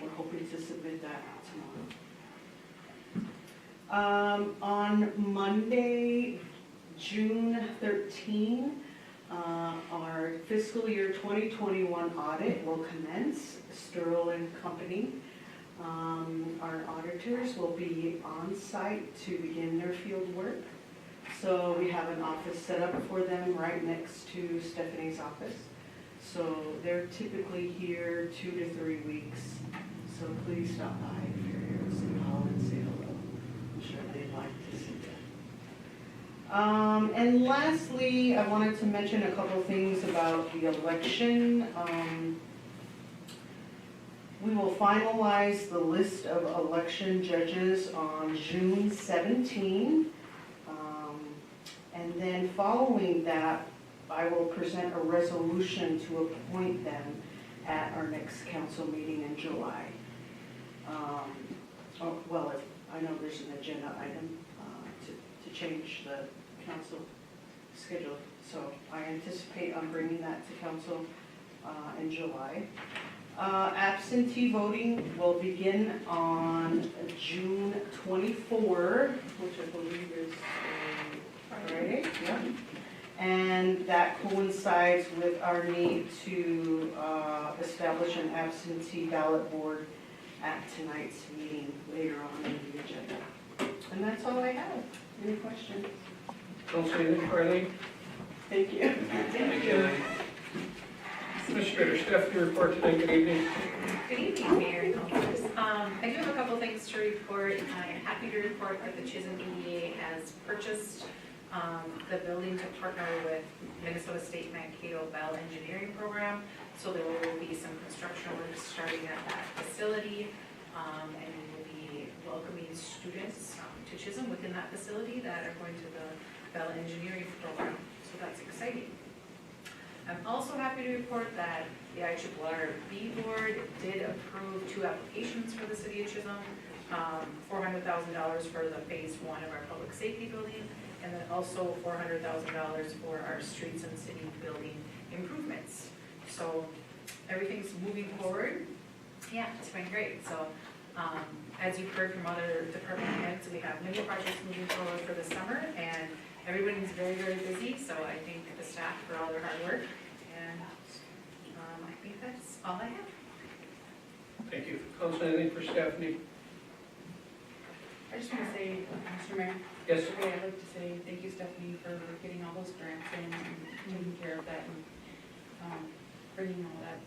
we're hoping to submit that tomorrow. On Monday, June 13, our fiscal year 2021 audit will commence. Sterl and Company, our auditors, will be on site to begin their field work. So we have an office set up for them right next to Stephanie's office. So they're typically here 2 to 3 weeks. So please stop by if you're here at City Hall and say hello. I'm sure they'd like to see that. And lastly, I wanted to mention a couple things about the election. We will finalize the list of election judges on June 17. And then following that, I will present a resolution to appoint them at our next council meeting in July. Well, I know there's an agenda item to change the council schedule, so I anticipate on bringing that to council in July. Absentee voting will begin on June 24, which I believe is Friday. Yeah. And that coincides with our need to establish an absentee ballot board at tonight's meeting later on in the agenda. And that's all I have. Any questions? Councilor Farley? Thank you. Thank you. Administrator Stephanie, report tonight. Good evening. Good evening, Mayor and Councilors. I do have a couple things to report. I am happy to report that the Chisholm EDA has purchased the building to partner with Minnesota State Mankato Bell Engineering Program. So there will be some construction work starting at that facility, and we will be welcoming students to Chisholm within that facility that are going to the Bell Engineering Program. So that's exciting. I'm also happy to report that the IRRB board did approve 2 applications for the city of Chisholm, $400,000 for the phase 1 of our public safety building, and then also $400,000 for our streets and city building improvements. So everything's moving forward. Yeah, it's been great. So as you've heard from other department heads, we have many projects moving forward for the summer, and everybody's very, very busy. So I thank the staff for all their hard work, and I think that's all I have. Thank you. Councilor, anything for Stephanie? I just want to say, Mr. Mayor, Yes. I'd like to say thank you, Stephanie, for getting all those grants in and taking care of that and bringing all that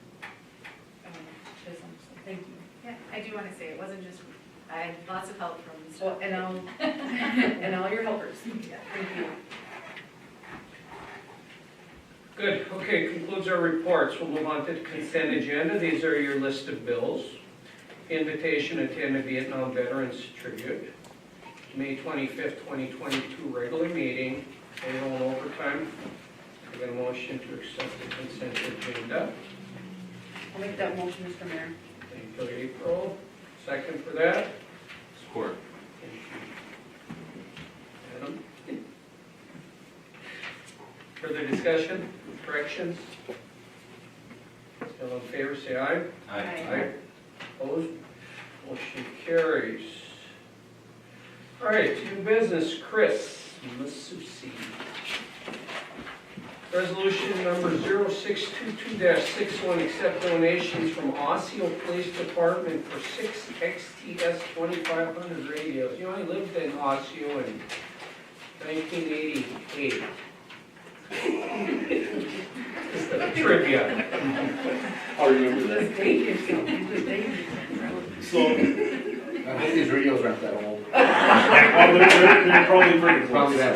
to Chisholm. So thank you. Yeah, I do want to say it wasn't just me. I had lots of help from Well, and all your helpers. Yeah. Thank you. Good. Okay, concludes our reports. We'll move on to the consent agenda. These are your list of bills. Invitation to attend a Vietnam Veterans Tribute. May 25th, 2022 regular meeting. Payroll and overtime. I got a motion to accept the consent agenda. I'll make that motion, Mr. Mayor. Thank you, April. Second for that. Support. Thank you. Adam? Further discussion, corrections? Still in favor, say aye. Aye. Opposed? Motion carries. All right, new business, Chris Masucci. Resolution number 0622-61, accept donations from Osseo Police Department for 6 XTS 2500 radios. You know, I lived in Osseo in 1988. Just a trivia. I'll remember that. So, I hope these radios aren't that old. well, they're probably pretty close. Probably that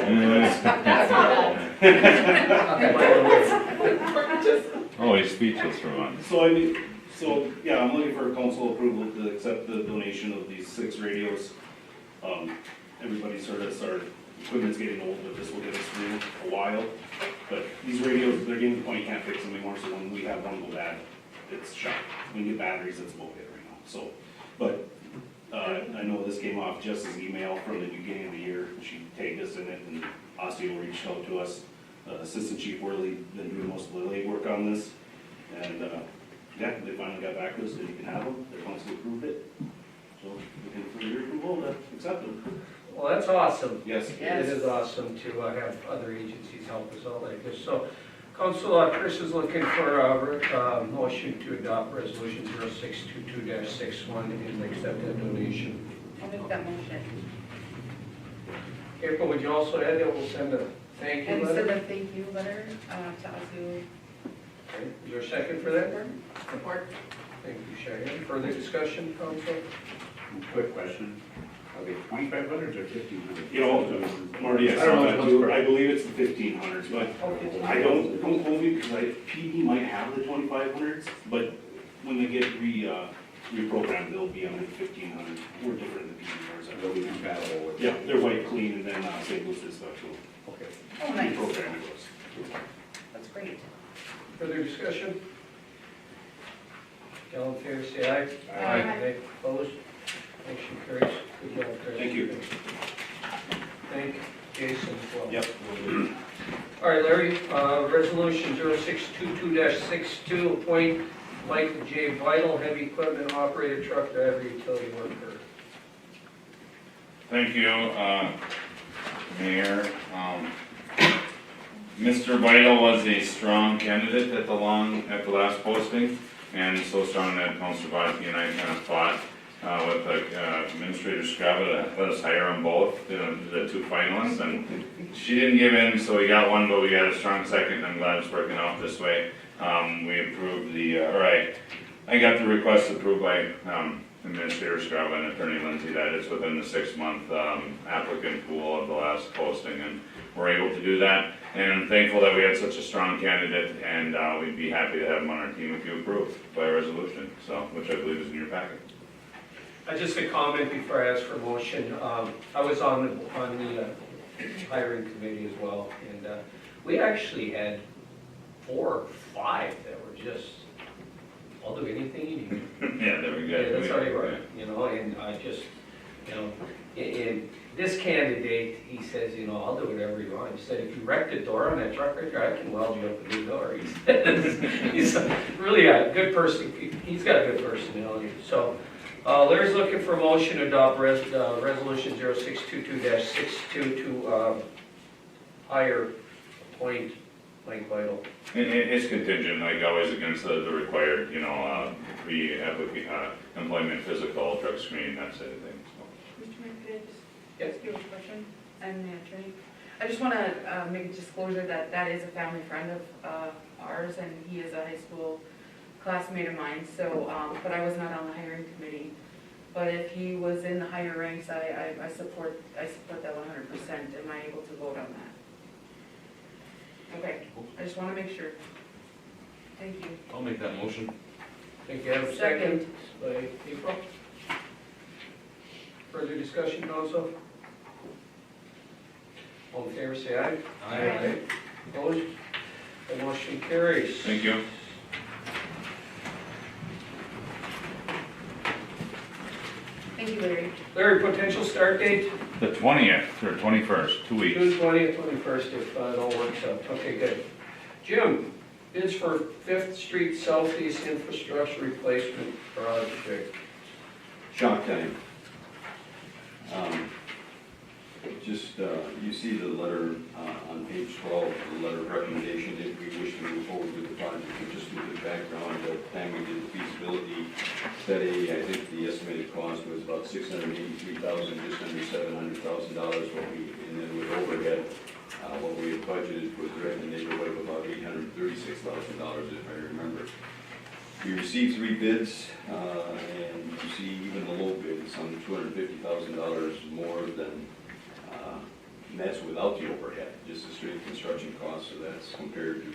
Oh, he's speechless for one. So yeah, I'm looking for council approval to accept the donation of these 6 radios. Everybody sort of, our equipment's getting old, but this will get us through a while. But these radios, they're getting to the point you can't fix them anymore, so when we have one go bad, it's shot. When you get batteries, it's about it right now. So, but I know this came off Jess's email from the beginning of the year. She tagged us in it, and Osseo reached out to us. Assistant Chief Worley been doing most of the legwork on this, and yeah, they finally got back to us that you can have them. Their council approved it, so looking for your approval to accept them. Well, that's awesome. Yes. It is awesome to have other agencies help us out like this. So, Council, Chris is looking for a motion to adopt resolution 0622-61 and accept that donation. I'll make that motion. April, would you also add that we'll send a thank you And letter? send a thank you letter to Osseo. Okay. Is there a second for that? Support. Thank you, Cheyenne. Further discussion, Council? Quick question. Are they 2500s or 1500s? You know, I Marty, I don't saw know that which too. one's I believe it's the 1500s, but I don't quote me because PD might have the 2500s, but when they get reprogrammed, they'll be under the 1500s. We're different than PD cars. They'll be compatible with. Yeah, they're white clean and then St. Louis stuff too. Okay. Oh, nice. Reprogramming goes. Further discussion? All in favor, say aye. Aye. Opposed? Motion carries. Good job, Chris. Thank you. Thank Jason as well. Yep. All right, Larry, resolution 0622-62, appoint Michael J. Vital, heavy equipment operator, truck driver, utility worker. Thank you, Mayor. Mr. Vital was a strong candidate at the last posting, and so strong that Councilor Vodke and I kind of fought with Administrator Scrava to let us hire them both, the two finalists, and she didn't give in, so we got one, but we got a strong second, and I'm glad it's working out this way. We approved I got the request approved by Administrator Scrava and Attorney Lindsay that it's within the 6-month applicant pool of the last posting, and we're able to do that. And I'm thankful that we had such a strong candidate, and we'd be happy to have him on our team if you approve by resolution, so, which I believe is in your packet. Just a comment before I ask for motion. I was on the hiring committee as well, and we actually had 4 or 5 that were just, I'll do anything you need. Yeah, there we go. Yeah, that's how they were, and I just, and this candidate, he says, I'll do whatever you want. He said, if you wreck the door on that truck right there, I can weld you up a new door. He said, he's really a good person. He's got a good personality. So, Larry's looking for a motion to adopt resolution 0622-62 to hire, appoint Mike Vital. It's contingent, like always, against the required, employment, physical, drug screen, that sort of thing. Mr. Mayor, could I just ask you a question? I'm the attorney. I just want to make a disclosure that that is a family friend of ours, and he is a high school classmate of mine, so, but I was not on the hiring committee. But if he was in the higher ranks, I support that 100%. Am I able to vote on that? Okay, I just want to make sure. Thank you. I'll make that motion. Think you have a second by April? Further discussion, council? All in favor, say aye. Aye. Opposed? The motion carries. Thank you. Thank you, Larry. Larry, potential start date? The 20th or 21st, 2 weeks. June 20th, 21st, if it all works out. Okay, good. Jim, bids for 5th Street Southeast Infrastructure Replacement Project. Shock time. You see the letter on page 12, the letter of recommendation, if we wish to move forward with the project, and just look at the background, at the time we did the feasibility study, I think the estimated cost was about $683,000, just under $700,000, and then with overhead, what we had budgeted was right in the neighborhood of about $836,000, if I remember. We received 3 bids, and you see even the low bid is some $250,000 more than, and that's without the overhead, just the straight construction cost, so that's compared to,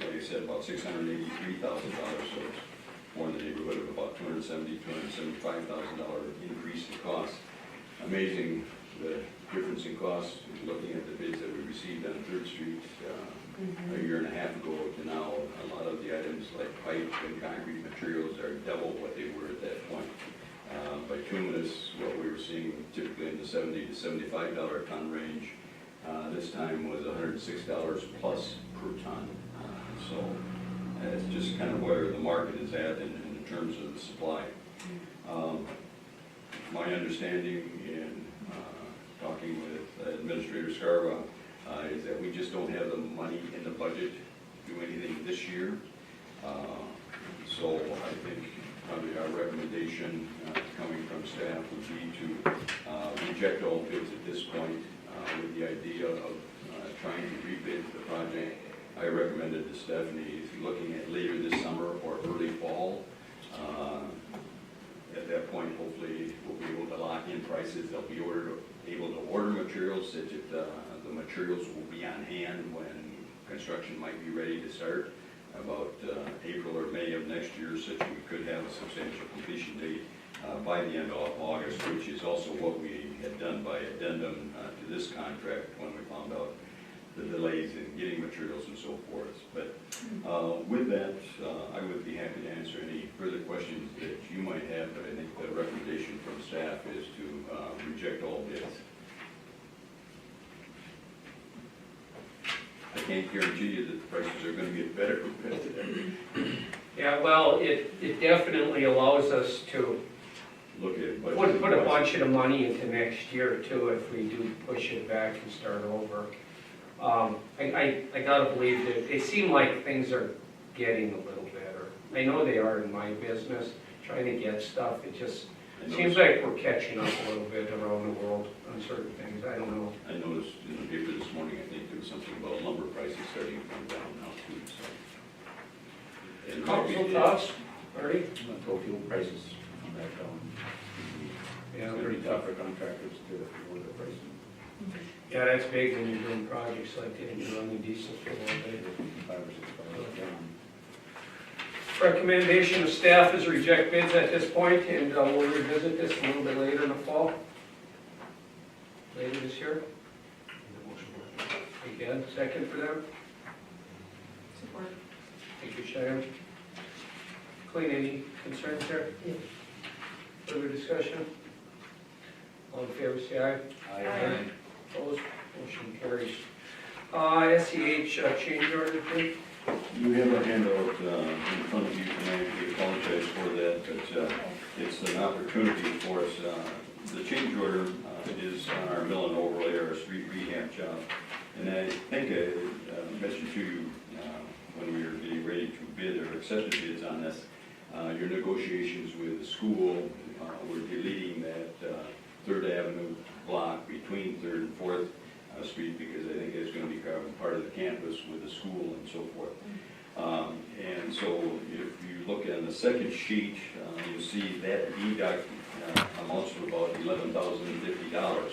like I said, about $683,000, so it's more in the neighborhood of about $275,000 increase in cost. Amazing the difference in cost, looking at the bids that we received on 3rd Street a year and a half ago to now. A lot of the items like pipe and concrete materials are double what they were at that point. Bituminous, what we were seeing typically in the $70 to $75 ton range, this time was $106 plus per ton. So it's just kind of where the market is at in terms of the supply. My understanding in talking with Administrator Scarva is that we just don't have the money in the budget to do anything this year. So I think probably our recommendation coming from staff would be to reject all bids at this point with the idea of trying to rebid the project. I recommended to Stephanie, if you're looking at later this summer or early fall, at that point, hopefully, we'll be able to lock in prices. They'll be able to order materials such that the materials will be on hand when construction might be ready to start about April or May of next year, such that we could have a substantial completion date by the end of August, which is also what we had done by addendum to this contract when we found out the delays in getting materials and so forth. But with that, I would be happy to answer any further questions that you might have, but I think the recommendation from staff is to reject all bids. I can't guarantee you that the prices are gonna get better. Yeah, well, it definitely allows us to Look at put budget. a bunch of the money into next year too, if we do push it back and start over. I gotta believe that, it seems like things are getting a little better. I know they are in my business, trying to get stuff, it just seems like we're catching up a little bit around the world on certain things, I don't know. I noticed in the paper this morning, I think there was something about lumber prices starting to come down now too, so. And Council maybe- thoughts, Marty? Until fuel prices come back down. Yeah, It's gonna be tough for contractors to lower the pricing. yeah, that's big when you're doing projects like that, you're running diesel for all day. $5 or $6 down. Recommendation of staff is reject bids at this point, and we'll revisit this a little bit later in the fall. Later this year. Again, second for them. Support. Thank you, Cheyenne. Clean, any concerns there? Further discussion? All in favor, say aye. Aye. Opposed? Motion carries. SEH change order, please. You have a handout in front of you tonight, we apologize for that, but it's an opportunity for us. The change order is on our mill and overlay, our street rehab job. And I think I mentioned to you when we were getting ready to bid or accept the bids on this, your negotiations with the school, we're deleting that 3rd Avenue block between 3rd and 4th Street, because I think it's going to become part of the campus with the school and so forth. And so if you look at the second sheet, you'll see that deduct amounts to about $11,050.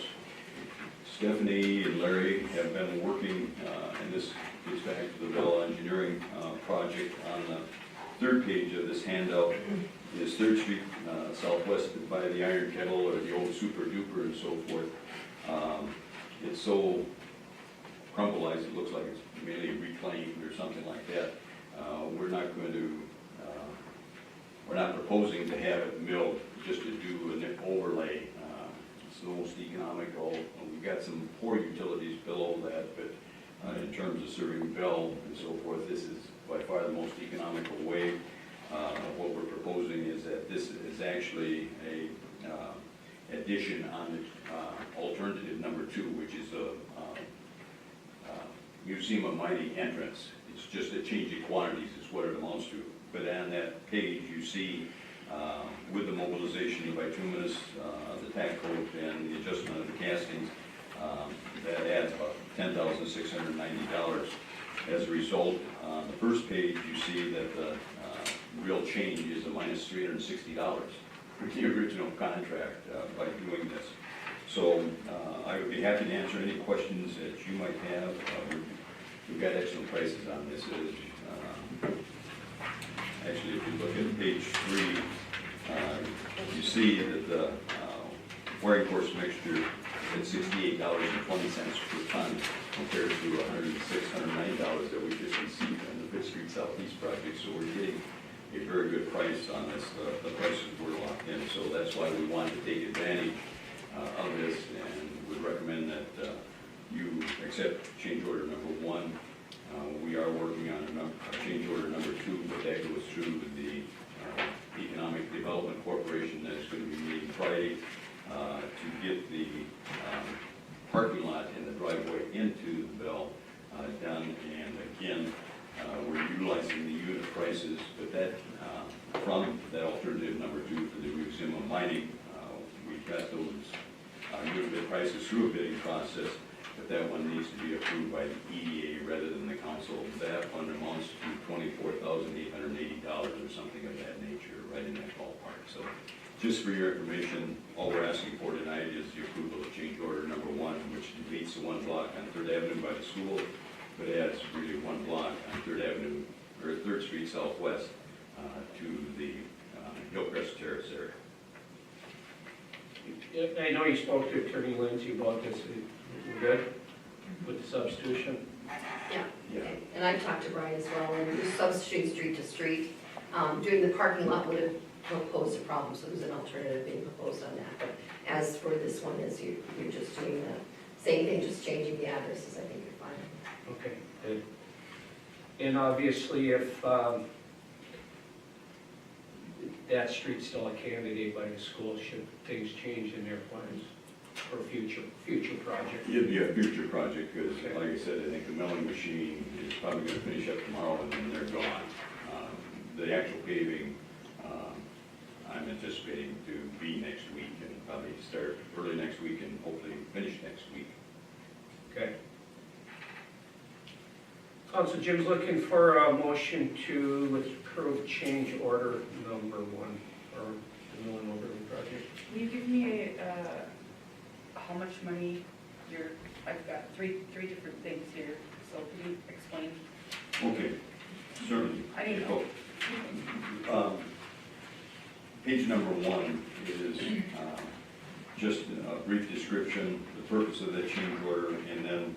Stephanie and Larry have been working, and this gets back to the Bell Engineering project. On the 3rd page of this handout is 3rd Street southwest by the Iron Kettle or the old Super Duper and so forth. It's so crumbleized, it looks like it's mainly reclaimed or something like that. We're not going to, we're not proposing to have it milled, just to do an overlay. It's the most economical. We've got some poor utilities below that, but in terms of serving Bell and so forth, this is by far the most economical way. What we're proposing is that this is actually a addition on the alternative number 2, which is a Museum of Mining entrance. It's just a change in quantities is what it amounts to. But on that page, you see with the mobilization of bituminous, the tack coat, and the adjustment of the castings, that adds about $10,690. As a result, on the first page, you see that the real change is a minus $360 for the original contract by doing this. So I would be happy to answer any questions that you might have. We've got excellent prices on this. Actually, if you look at page 3, you see that the wearing course mixture is at $68.20 per ton compared to $106, $109 that we just received on the 5th Street Southeast project. So we're getting a very good price on this. The prices were locked in, so that's why we wanted to take advantage of this, and would recommend that you accept change order number 1. We are working on a change order number 2, but that goes through the Economic Development Corporation that is going to be meeting Friday to get the parking lot and the driveway into the Bell done. And again, we're utilizing the unit prices, but that from that alternative number 2 for the Museum of Mining, we've got those unit bid prices through a bidding process, but that one needs to be approved by the EDA rather than the council. That one amounts to $24,880 or something of that nature, right in that ballpark. So just for your information, all we're asking for tonight is the approval of change order number 1, which deletes the 1 block on 3rd Avenue by the school, but adds really 1 block on 3rd Avenue, or 3rd Street Southwest to the Hillcrest Terrace area. I know you spoke to Attorney Lindsay about this. We're good with the substitution? Yeah. Yeah. and I've talked to Brian as well, and just substitute street to street. Doing the parking lot would have posed a problem, so there's an alternative being proposed on that. But as for this one, is you're just doing the same thing, just changing the addresses, I think you're fine. Okay, good. And obviously, if that street's still a candidate by the school, should things change in their plans for a future project? It'd be a future project, because like I said, I think the milling machine is probably gonna finish up tomorrow and then they're gone. The actual paving, I'm anticipating to be next week and probably start early next week and hopefully finish next week. Okay. So Jim's looking for a motion to approve change order number 1 for the milling overlay project. Will you give me how much money I've got three different things here, so can you explain? Okay, certainly. I need help. Page number 1 is just a brief description, the purpose of that change order, and then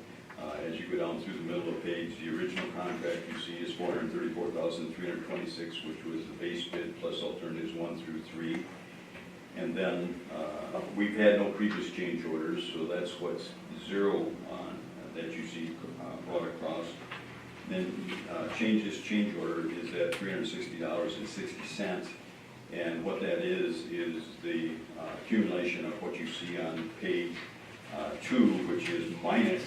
as you go down through the middle of the page, the original contract you see is $434,326, which was the base bid plus alternatives 1 through 3. And then we've had no previous change orders, so that's what's 0 on that you see brought across. Then change order is at $360.60, and what that is the accumulation of what you see on page 2, which is minus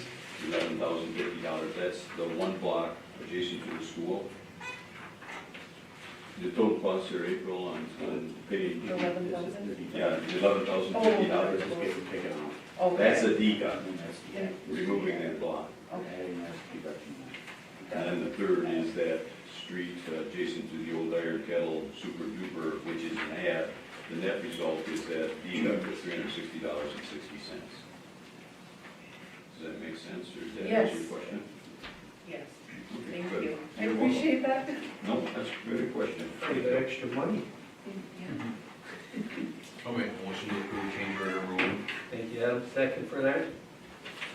$11,050. That's the one block adjacent to the school. The total costs are April on page. 11,000? Yeah, $11,050 is Oh, getting taken off. Okay. That's a deduct, removing that block. Okay. And then the third is that street adjacent to the old Iron Kettle Super Duper, which is an add. The net result is that deduct of $360.60. Does that make sense, or does that answer your question? Yes, Okay, thank good. you. I You're welcome. appreciate that. No, that's a good question. For the extra money. I'll make a motion to approve change order number 1. Thank you, Adam. Second for that?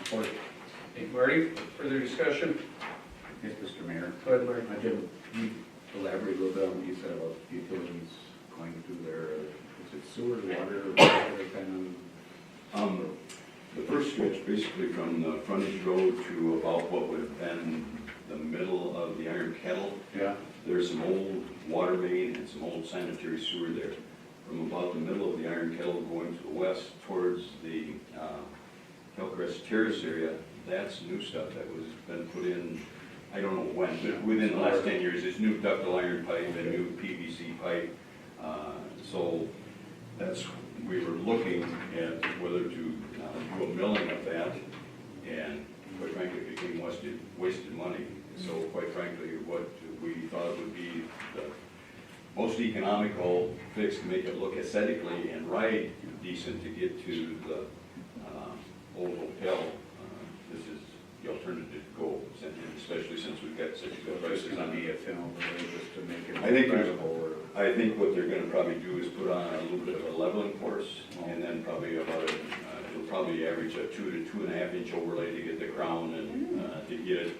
Thank you, Marty. Further discussion? Yes, Mr. Mayor. Go ahead, Marty. Jim, can you elaborate a little bit on what you said about utilities going through there? Is it sewer, water, or kind of? The first stretch, basically from the frontage road to about what would have been the middle of the Iron Kettle, Yeah. there's some old water main and some old sanitary sewer there. From about the middle of the Iron Kettle going to the west towards the Hillcrest Terrace area, that's new stuff that was been put in, I don't know when, but within the last 10 years. It's new ductile iron pipe and new PVC pipe. So that's, we were looking at whether to do a milling of that, and quite frankly, it became wasted money. So quite frankly, what we thought would be the most economical fix to make it look aesthetically and ride decent to get to the old hotel, this is the alternative to go, especially since we've got such good prices on the thin overlay just to make it I think there's- drivable, or? I think what they're gonna probably do is put on a little bit of a leveling course, and then probably about, it'll probably average a 2 to 2.5 inch overlay to get the crown and, to get it,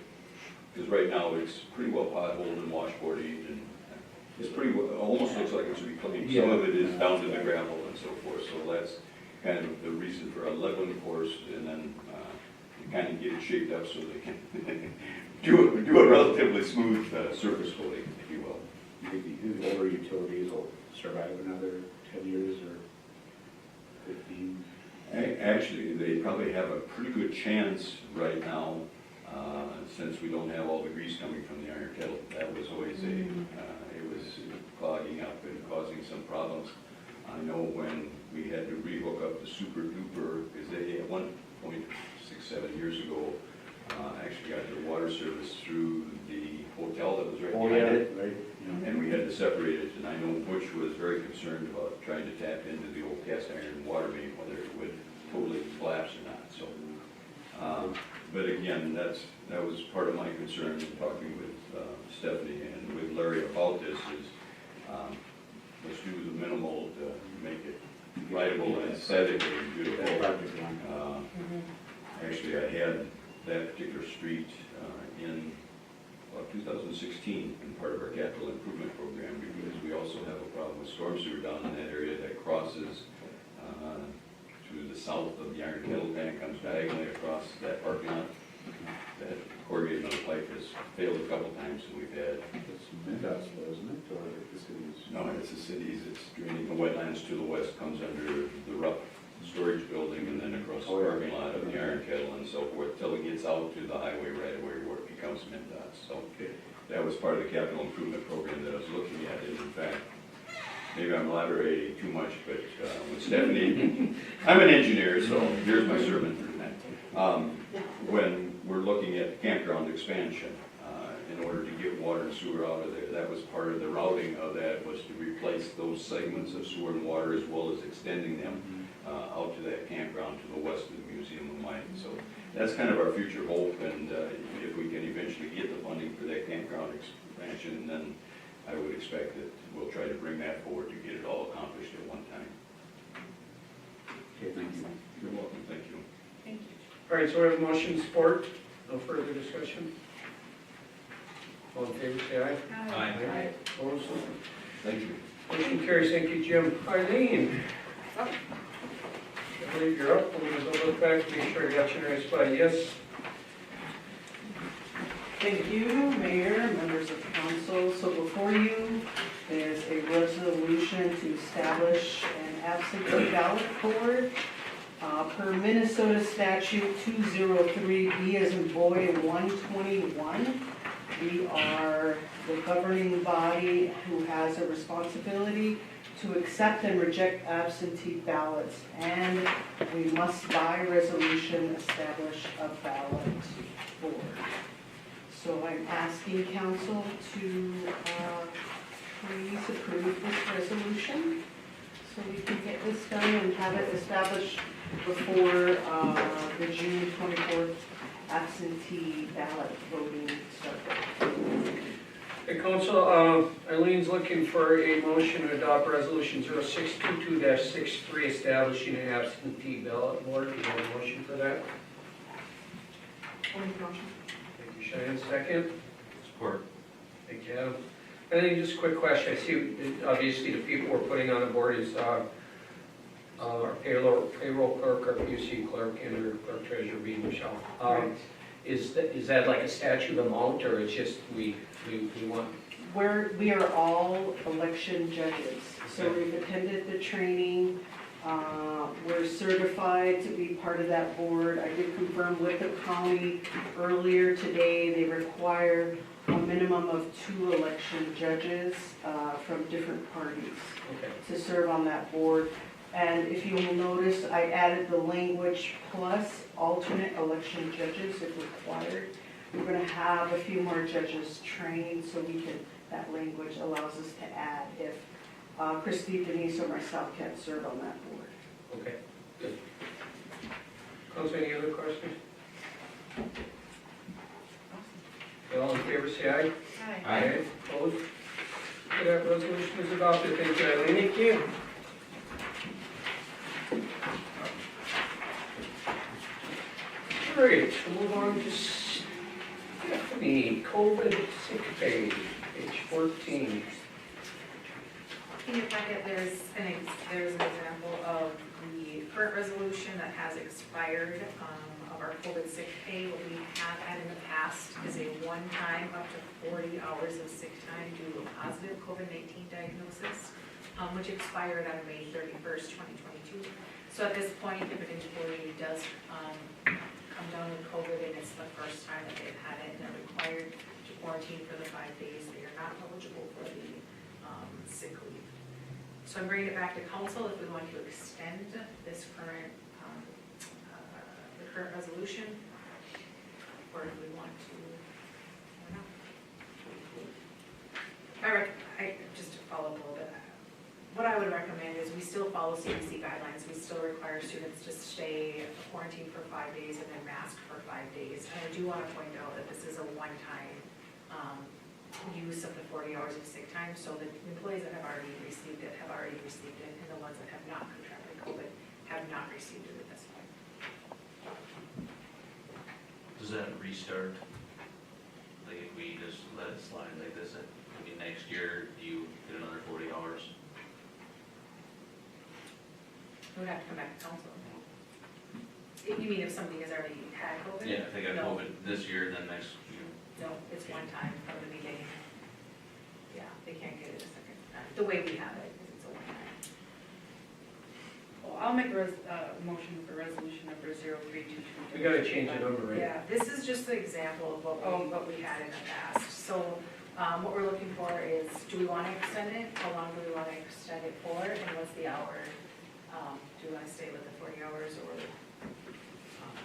because right now it's pretty well potholed and washboardied, and it's pretty well, almost looks like it should be clean. Some of it is down to the gravel and so forth, so that's kind of the reason for a leveling course, and then, kind of get it shaped up so they can do a relatively smooth surface coating, if you will. You think the older utilities will survive another 10 years or 15? Actually, they probably have a pretty good chance right now, since we don't have all the grease coming from the Iron Kettle. That was always it was clogging up and causing some problems. I know when we had to rehook up the Super Duper, because they at 1.67 years ago, actually got their water service through the hotel that was right behind it. Right. And we had to separate it, and I know Butch was very concerned about trying to tap into the old cast iron water main, whether it would totally collapse or not, so. But again, that was part of my concern in talking with Stephanie and with Larry about this is, let's do the minimal to make it rideable and aesthetically beautiful. Actually, I had that particular street in storm sewer down in that area that crosses to the south of the Iron Kettle Tank, comes diagonally across that parking lot. That corrugated metal pipe has failed a couple times, and we've had, It's MinDOT's, isn't it, or the city's? no, it's the cities, it's draining the wetlands to the west, comes under the rough storage building, and then across the parking lot of the Iron Kettle and so forth, till it gets out to the highway right away where it becomes MinDOT's. So that was part of the capital improvement program that I was looking at, and in fact, maybe I'm elaborating too much, but when Stephanie, I'm an engineer, so here's my sermon for tonight. When we're looking at campground expansion, in order to get water and sewer out of there, that was part of the routing of that, was to replace those segments of sewer and water as well as extending them out to that campground to the west of the Museum of Mining. So that's kind of our future hope, and if we can eventually get the funding for that campground expansion, then I would expect that we'll try to bring that forward to get it all accomplished at one time. Okay, thank you. You're welcome, thank you. Thank you. All right, so we have motion support. No further discussion. All in favor, say aye. Aye. Opposed? Thank you. Motion carries. Thank you, Jim. Eileen? I believe you're up. We're going to look back, make sure I got you in the right spot. Yes? Thank you, Mayor, members of council. So before you is a resolution to establish an absentee ballot board. Per Minnesota statute 203B as in boy 121, we are the governing body who has a responsibility to accept and reject absentee ballots, and we must by resolution establish a ballot board. So I'm asking council to please approve this resolution so we can get this done and have it established before the June 24th absentee ballot voting starts. Hey, Council, Eileen's looking for a motion to adopt resolution 0622-63 establishing an absentee ballot board. Do you have a motion for that? I'll make a motion. Thank you, Cheyenne. Second? Support. Thank you, Adam. And then just a quick question. I see, obviously, the people we're putting on the board is our payroll clerk, our PUC clerk, and our clerk treasurer being Michelle. Right. Is that like a statute amount, or it's just we want? We are all election judges, so we've attended the training. We're certified to be part of that board. I did confirm with the county earlier today, they require a minimum of 2 election judges from different parties to serve on that board. And if you will notice, I added the language plus alternate election judges if required. We're going to have a few more judges trained so we can, that language allows us to add if Christy, Denise, or myself can't serve on that board. Okay, good. Council, any other questions? All in favor, say aye. Aye. Opposed? Okay, that resolution is adopted. Thank you, Eileen. Thank you. All right, we'll move on to Stephanie, COVID sick pay, page 14. In your packet, there's an example of the current resolution that has expired of our COVID sick pay. What we have had in the past is a one-time up to 40 hours of sick time due to a positive COVID-19 diagnosis, which expired on May 31st, 2022. So at this point, if an employee does come down with COVID and it's the first time that they've had it and they're required to quarantine for the 5 days, they are not eligible for the sick leave. So I'm bringing it back to council if we want to extend this current, the current resolution, or if we want to, or not. Just to follow up a little bit, what I would recommend is we still follow CDC guidelines. We still require students to stay quarantined for 5 days and then mask for 5 days. And I do want to point out that this is a one-time use of the 40 hours of sick time. So the employees that have already received it, and the ones that have not contracted COVID have not received it at this point. Does that restart? Like if we just let it slide like this, I mean, next year, do you get another 40 hours? It would have to come back to council. You mean if somebody has already had COVID? Yeah, if they got No. COVID this year, then next year. No, it's one time from the beginning. Yeah, they can't get it a second time, the way we have it, because it's a one time. Well, I'll make a motion for resolution number 0322. We gotta change the number, right? Yeah, this is just an example of what we had in the past. So, what we're looking for is, do we want to extend it? How long do we want to extend it for? And what's the hour? Do we want to stay with the 40 hours or?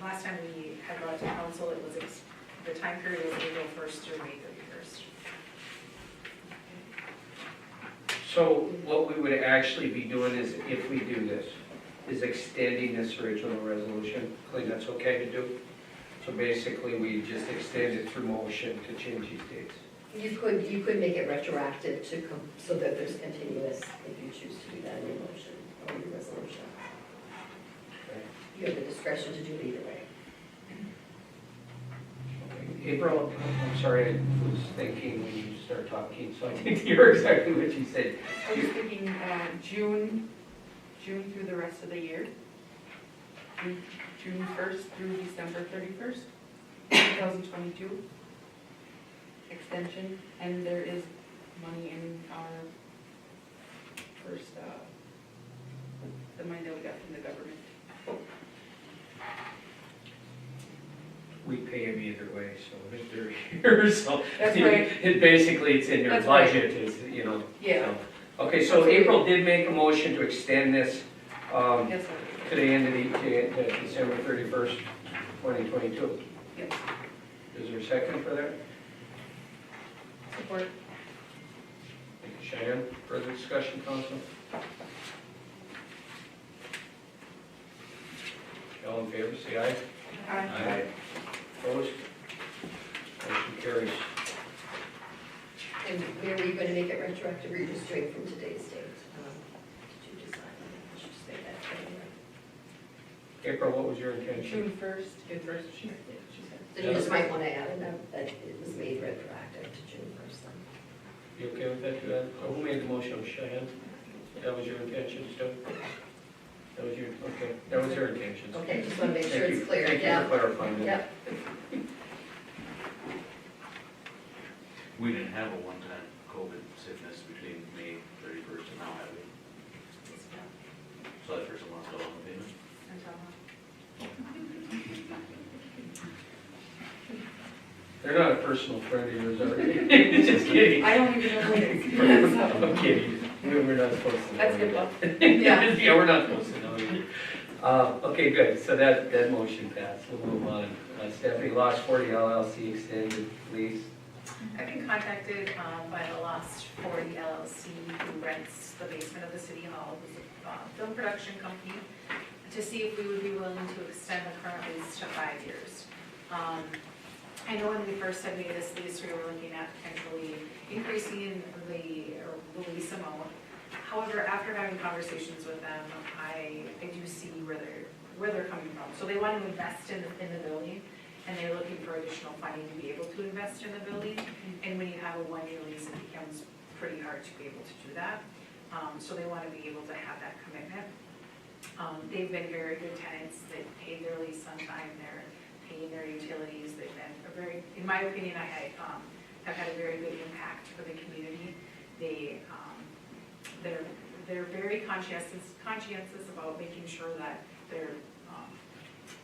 Last time we had brought it to council, it was, the time period was April 1st through May 31st. So what we would actually be doing is, if we do this, is extending this original resolution. Clea, that's okay to do? So basically, we just extend it through motion to change these dates. You could make it retroactive to come, so that there's continuous, if you choose to do that in your motion or your resolution. You have the discretion to do it either way. Okay. April, I'm sorry, I was thinking when you started talking, so I didn't hear exactly what you said. I was thinking June through the rest of the year. June 1st through December 31st, 2022. Extension, and there is money in our first, the money that we got from the government. We pay them either way, so if they're here, so. That's right. It's in your That's right. budget, is, you know. Yeah. so. Okay, so April did make a motion to extend this, Yes, sir. to the end of to December 31st, 2022. Yes. Is there a second for that? Support. Thank you, Cheyenne. Further discussion, council? All in favor, say aye. Aye. Opposed? Motion carries. And where were you going to make it retroactive, or you just doing from today's date? Did you decide? I should just make that clear. April, what was your intention? June 1st. June 1st, she said. Then you just might want to add that it was made retroactive to June 1st then. You okay with that? Who made the motion, Cheyenne? That was your intention, Stu? That was your, okay, that was your intention. Okay, just want to make sure Thank you. it's clear, Thank you yeah. for clarifying that. Yep. We didn't have a one-time COVID sickness between May 31st and now, have we? So that person lost all the payment? They're not a personal friend of yours, are they? Just kidding. I don't even know what it is. I'm kidding. We're not supposed to know. That's good luck. Yeah, we're not supposed to know either. Okay, good, so that motion passed, we'll move on. Stephanie, Lost 40 LLC extended lease. I've been contacted by the Lost 40 LLC, who rents the basement of the city hall, who's a film production company, to see if we would be willing to extend the current lease to 5 years. I know when we first had made this lease, we were looking at potentially increasing the lease amount. However, after having conversations with them, I do see where they're coming from. So they want to invest in the building, and they're looking for additional funding to be able to invest in the building. And when you have a one-year lease, it becomes pretty hard to be able to do that. So they want to be able to have that commitment. They've been very good tenants. They've paid their lease on time. They're paying their utilities. They've been in my opinion, have had a very good impact for the community. They're very conscientious about making sure that they're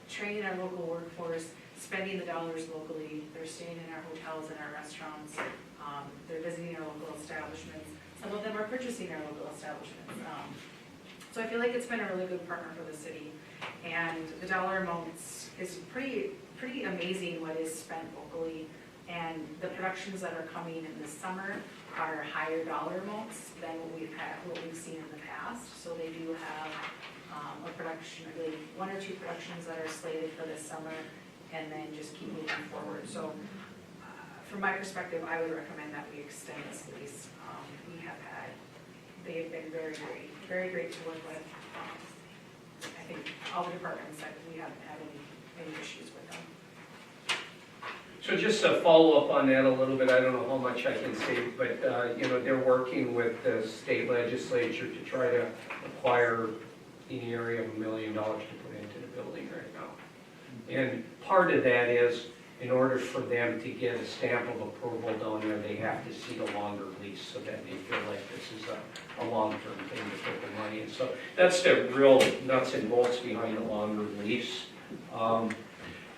training our local workforce, spending the dollars locally. They're staying in our hotels and our restaurants. They're visiting our local establishments. Some of them are purchasing our local establishments. So I feel like it's been a really good partner for the city. And the dollar amounts is pretty amazing what is spent locally. And the productions that are coming in this summer are higher dollar amounts than what we've seen in the past. So they do have a production, I believe, 1 or 2 productions that are slated for this summer, and then just keep moving forward. So from my perspective, I would recommend that we extend this lease. They have been very, very, very great to work with. I think all the departments that we haven't had any issues with them. So just to follow up on that a little bit, I don't know how much I can say, but, they're working with the state legislature to try to acquire, in the area of $1 million to put into the building right now. And part of that is, in order for them to get a stamp of approval down there, they have to see the longer lease so that they feel like this is a long-term thing to put the money in. So that's the real nuts and bolts behind the longer lease.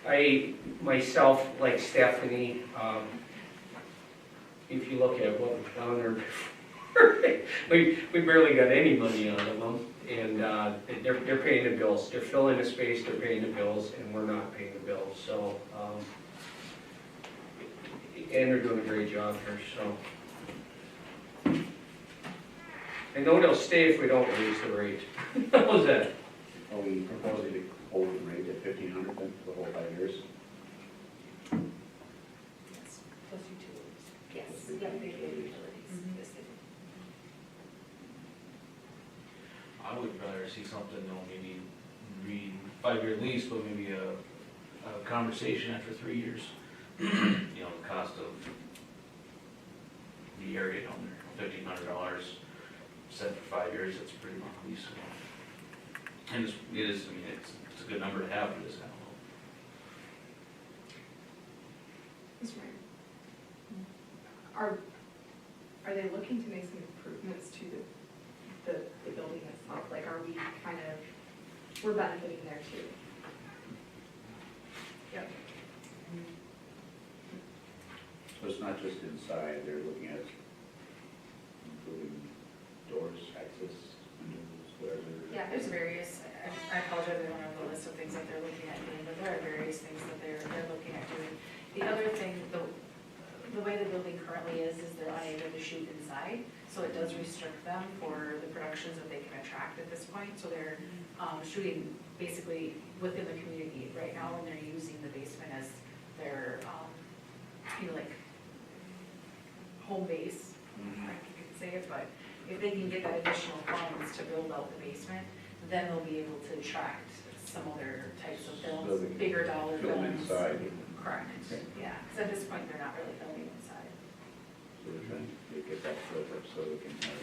I, myself, like Stephanie, if you look at what we've done there before, we barely got any money out of them. And they're paying the bills. They're filling the space, they're paying the bills, and we're not paying the bills. So, and they're doing a great job here, so. I know they'll stay if we don't raise the rate. How's that? Are we proposing to hold the rate at 1,500 then for the whole 5 years? Plus utilities. Yes, yeah, they pay utilities. Yes, they do. I would rather see something, maybe 5-year lease, but maybe a conversation after 3 years. The cost of the area down there, $1,500 set for 5 years, that's a pretty long lease. And it's a good number to have for this kind of loan. Mr. Mayor, are they looking to make some improvements to the building itself? Like, are we kind of, we're benefiting there too? Yep. So it's not just inside, they're looking at improving doors, access, windows, whatever. Yeah, there's various, I apologize, I don't have the list of things that they're looking at doing, but there are various things that they're looking at doing. The other thing, the way the building currently is they're unable to shoot inside, so it does restrict them for the productions that they can attract at this point. So they're shooting basically within the community right now, and they're using the basement as their, like, home base, I could say it, but if they can get that additional funds to build out the basement, then they'll be able to attract some other types of So films, they can bigger dollar film films. inside. Correct, Okay. yeah, because at this point, they're not really filming inside. So we're trying to get that built up so we can have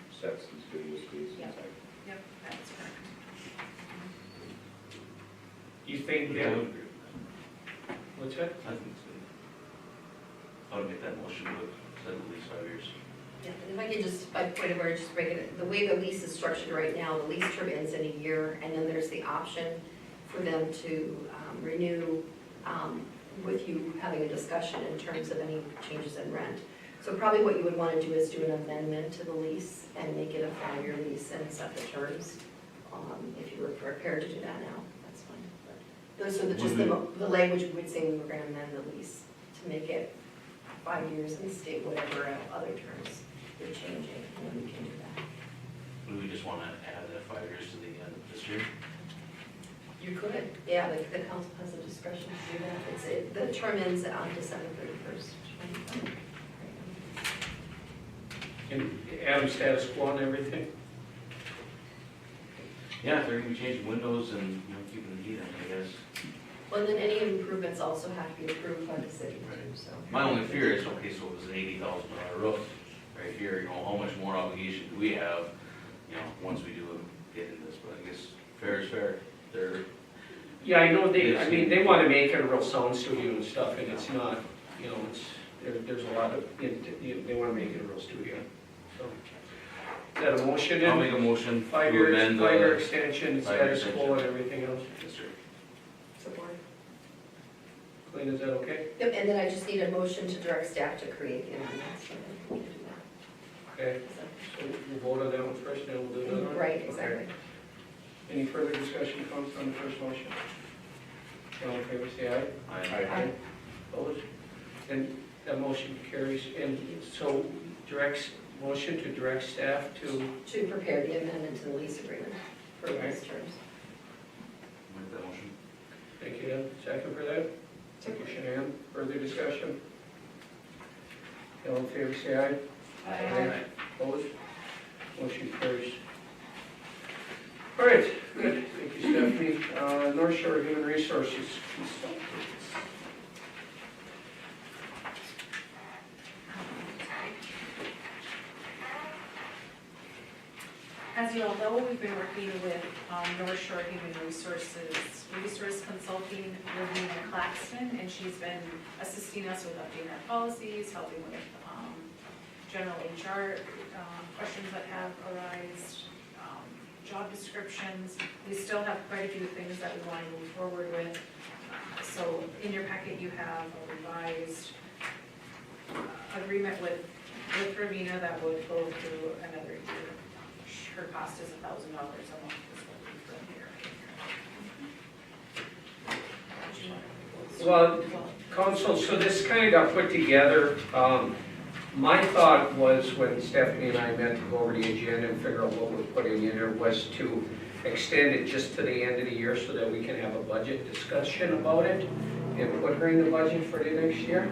sets and studio space Yep. inside. Yep, that's correct. You think Yeah, I that, would agree with that. what's that? I think it's good. I would make that motion with set at least 5 years. Yeah, and if I can just, by point of order, just break it, the way the lease is structured right now, the lease term ends in a year, and then there's the option for them to renew with you having a discussion in terms of any changes in rent. So probably what you would want to do is do an amendment to the lease and make it a 5-year lease and set the terms. If you were prepared to do that now, that's fine. But those are just the language we would say we were going to amend the lease to make it 5 years and state whatever other terms you're changing, and then we can do that. Would we just want to add that 5 years to the end of this year? You could. Yeah, the council has the discretion to do that. The term ends on December 31st, 2020. And Adam, status quo and everything? Yeah, if they're going to be changing windows and, keeping the heat on, I guess. Well, and then any improvements also have to be approved by the city too, so. My only fear is, okay, so it was an $80,000 roof right here, how much more obligation do we have, once we do get into this, but I guess fair is fair. Yeah, I know they want to make it a real sound studio and stuff, and it's not, there's a lot of, they want to make it a real studio, so. Is that a motion? I'll make a motion to 5 years, amend the 5-year extension, 5-year status quo and everything else. Yes, sir. Support. Clean, is that okay? Yep, and then I just need a motion to direct staff to create the amendments, so then we can do that. Okay, so we'll vote on that one first, then we'll do that one? Right, exactly. Okay. Any further discussion comes on the first motion? All in favor, say aye. Aye. Opposed? And that motion carries, and so motion to direct staff to, prepare the amendment to the lease agreement for lease terms. Make that motion. thank you, Ed. Second for that? Thank you, Shanann. Further discussion? All in favor, say aye. Aye. Opposed? Motion carries. All right, good. Thank you, Stephanie. North Shore Human Resources Consultants. As As you all know, we've been working with North Shore Human Resource Consulting, Living in Claxton, and she's been assisting us with updating our policies, helping with general HR questions that have arisen, job descriptions. We still have quite a few things that we want to move forward with. So in your packet, you have a revised agreement with Ravina that would go through another year. Her cost is $1,000 a month is what we've done here. Well, Council, so this kind of got put together. My thought was when Stephanie and I met to go over the agenda and figure out what we're putting in there was to extend it just to the end of the year so that we can have a budget discussion about it and put her in the budget for the next year.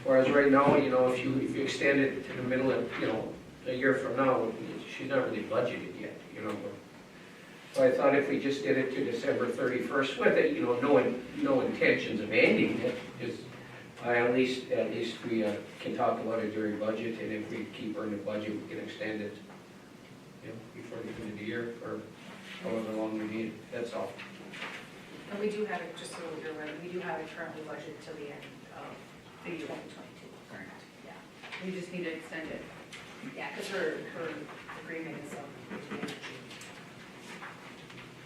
Whereas right now, you know, if you extend it to the middle of, you know, a year from now, she's not really budgeted yet, you know. So I thought if we just did it to December 31st with it, you know, no intentions of ending it, just at least we can talk about it during budget, and if we keep her in the budget, we can extend it, you know, before the end of the year, or however long we need, that's all. And we do have it, just so you're aware, we do have it currently budgeted till the end of the year 2022. Correct. Yeah. We just need to extend it. Yeah, because her agreement is up to the end of June.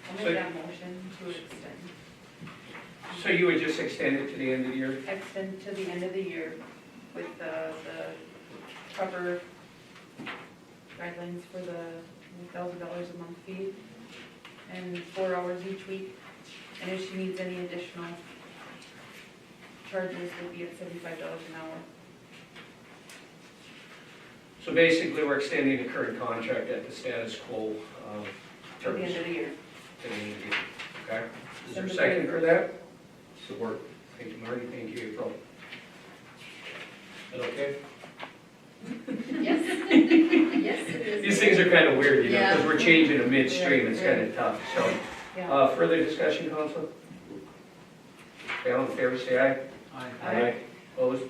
I'll make that motion to extend. So you would just extend it to the end of the year? Extend to the end of the year with the proper guidelines for the $1,000 a month fee and 4 hours each week. And if she needs any additional charges, would be at $75 an hour. So basically, we're extending the current contract at the status quo Till terms. the end of the year. To the end of the year. Okay? Is there a second for that? Support. Thank you, Marty. Thank you, April. Is that okay? Yes. Yes, it is. These things are kind of weird, you know, because Yeah. we're changing a midstream. It's kind of tough, so. Yeah. Further discussion, council? Okay, all in favor, say aye. Aye. Opposed?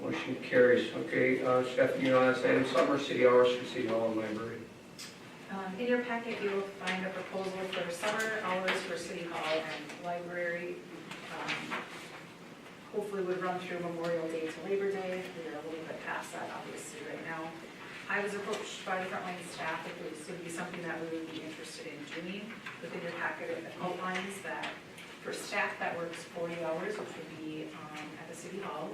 Motion carries. Okay, Stephanie, you want to say summer city hours for City Hall and Library? In your packet, you will find a proposal for summer hours for City Hall and Library. Hopefully would run through Memorial Day to Labor Day. We are a little bit past that, obviously, right now. I was approached by the frontline staff if this would be something that we would be interested in doing. Within your packet, it outlines that for staff that works 40 hours, which would be at the City Hall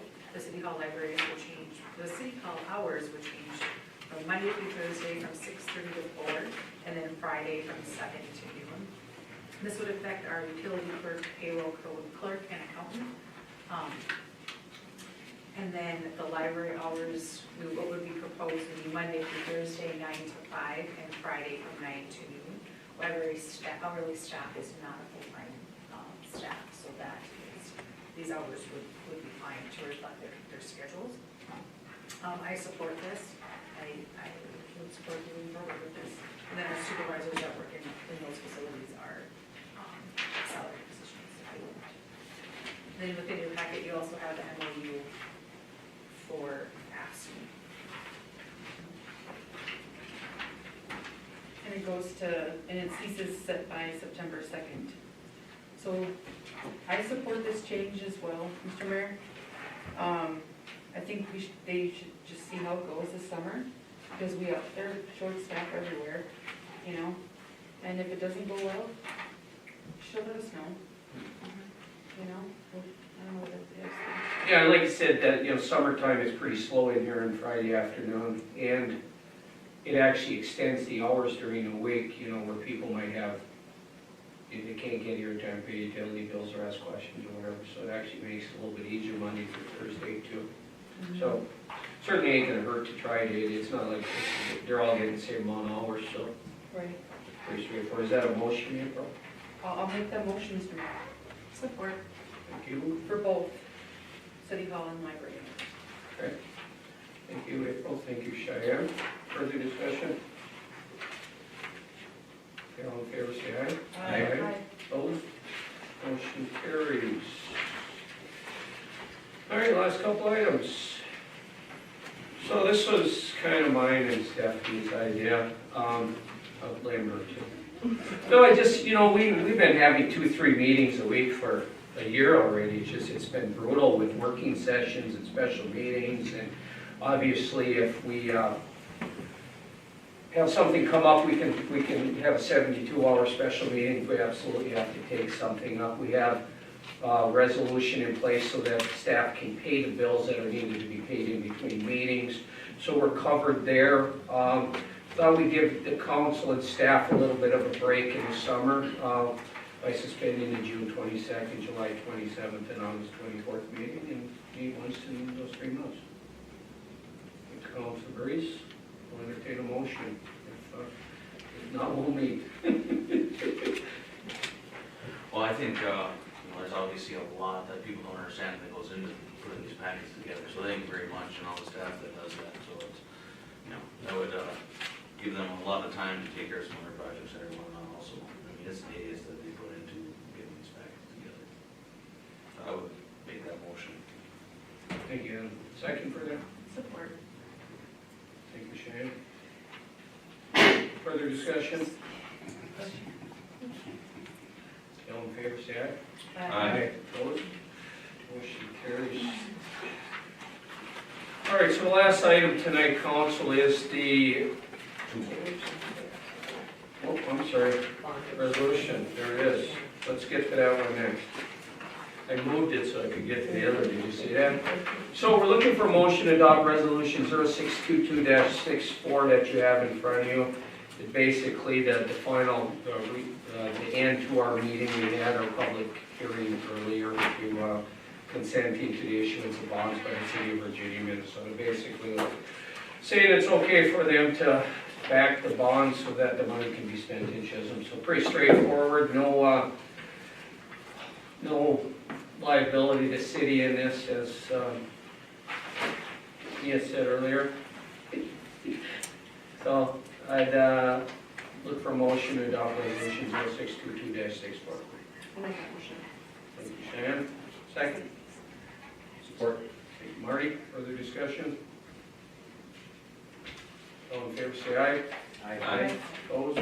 libraries will change, the City Hall hours would change from Monday through Thursday from 6:30 to 4, and then Friday from 7 to noon. This would affect our utility clerk, payroll clerk, and accountant. And then the library hours, what would be proposed would be Monday through Thursday, 9 to 5, and Friday from 9 to noon. Library staff, hourly staff is not a full-time staff, so that is, these hours would be fine to reflect their schedules. I support this. I would support moving forward with this. And then our supervisors that work in those facilities are salary positions. Then within your packet, you also have the MOU for ASME. And it goes to, and it ceases set by September 2nd. So I support this change as well, Mr. Mayor. I think they should just see how it goes this summer, because they're short staffed everywhere, you know? And if it doesn't go well, she'll let us know. You know, I don't know what it is. Yeah, like you said, that, you know, summertime is pretty slow in here on Friday afternoon, and it actually extends the hours during the week, you know, where people might have, if they can't get here in time to pay utility bills or ask questions or whatever, so it actually makes it a little bit easier Monday through Thursday too. So certainly ain't gonna hurt to try it. It's not like they're all getting the same amount of hours, so Right. pretty straightforward. Is that a motion, April? I'll make that motion, Mr. Mayor. Support. Thank you. For both City Hall and Library. Okay. Thank you, April. Thank you, Cheyenne. Further discussion? Okay, all in favor, say aye. Aye. Opposed? Motion carries. All right, last couple items. So this was kind of mine and Stephanie's idea. I'll blame her too. No, I just, we've been having 2-3 meetings a week for a year already. It's been brutal with working sessions and special meetings. And obviously, if we have something come up, we can have a 72-hour special meeting if we absolutely have to take something up. We have a resolution in place so that staff can pay the bills that are needed to be paid in between meetings. So we're covered there. Thought we'd give the council and staff a little bit of a break in the summer by suspending the June 22nd, July 27th, and August 24th meeting, and meet once in those 3 months. Council agrees, we'll entertain a motion. If not, we'll meet. Well, I think, there's obviously a lot that people don't understand that goes into putting these packets together, so thank you very much, and all the staff that does that, so it's, that would, give them a lot of time to take care of some other projects that are going on also. I mean, it's days that they put into getting these packets together. So I would make that motion. Thank you. Second for that? Support. Thank you, Shane. Further discussion? All in favor, say aye. Aye. Opposed? Motion carries. All right, so the last item tonight, council, is the, I'm sorry, resolution. There it is. Let's get to that one next. I moved it so I could get to the other, did you see that? So we're looking for motion to adopt resolution 0622-64 that you have in front of you. It's basically the final, the end to our meeting. We had our public hearing earlier to consenting to the issuance of bonds by the city of Virginia, Minnesota. Basically saying it's okay for them to back the bonds so that the money can be spent in Chisholm. So pretty straightforward, no liability to city in this, as Mia said earlier. So I'd look for a motion to adopt resolution 0622-64. I'll make that motion. Thank you, Shannon. Second. Support. Thank you, Marty. Further discussion? All in favor, say aye. Aye. Opposed?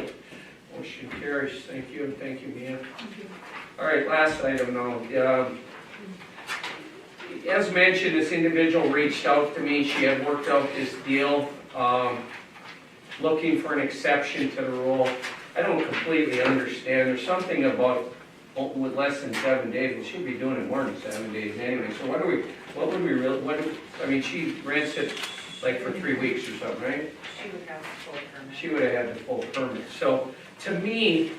Motion carries. Thank you, and thank you, Mia. All right, last item now. As mentioned, this individual reached out to me. She had worked out this deal, looking for an exception to the rule. I don't completely understand. There's something about with less than 7 days. We should be doing it more than 7 days anyway. So she rents it like for 3 weeks or something, right? She would have the full permit. She would have had the full permit. So to me,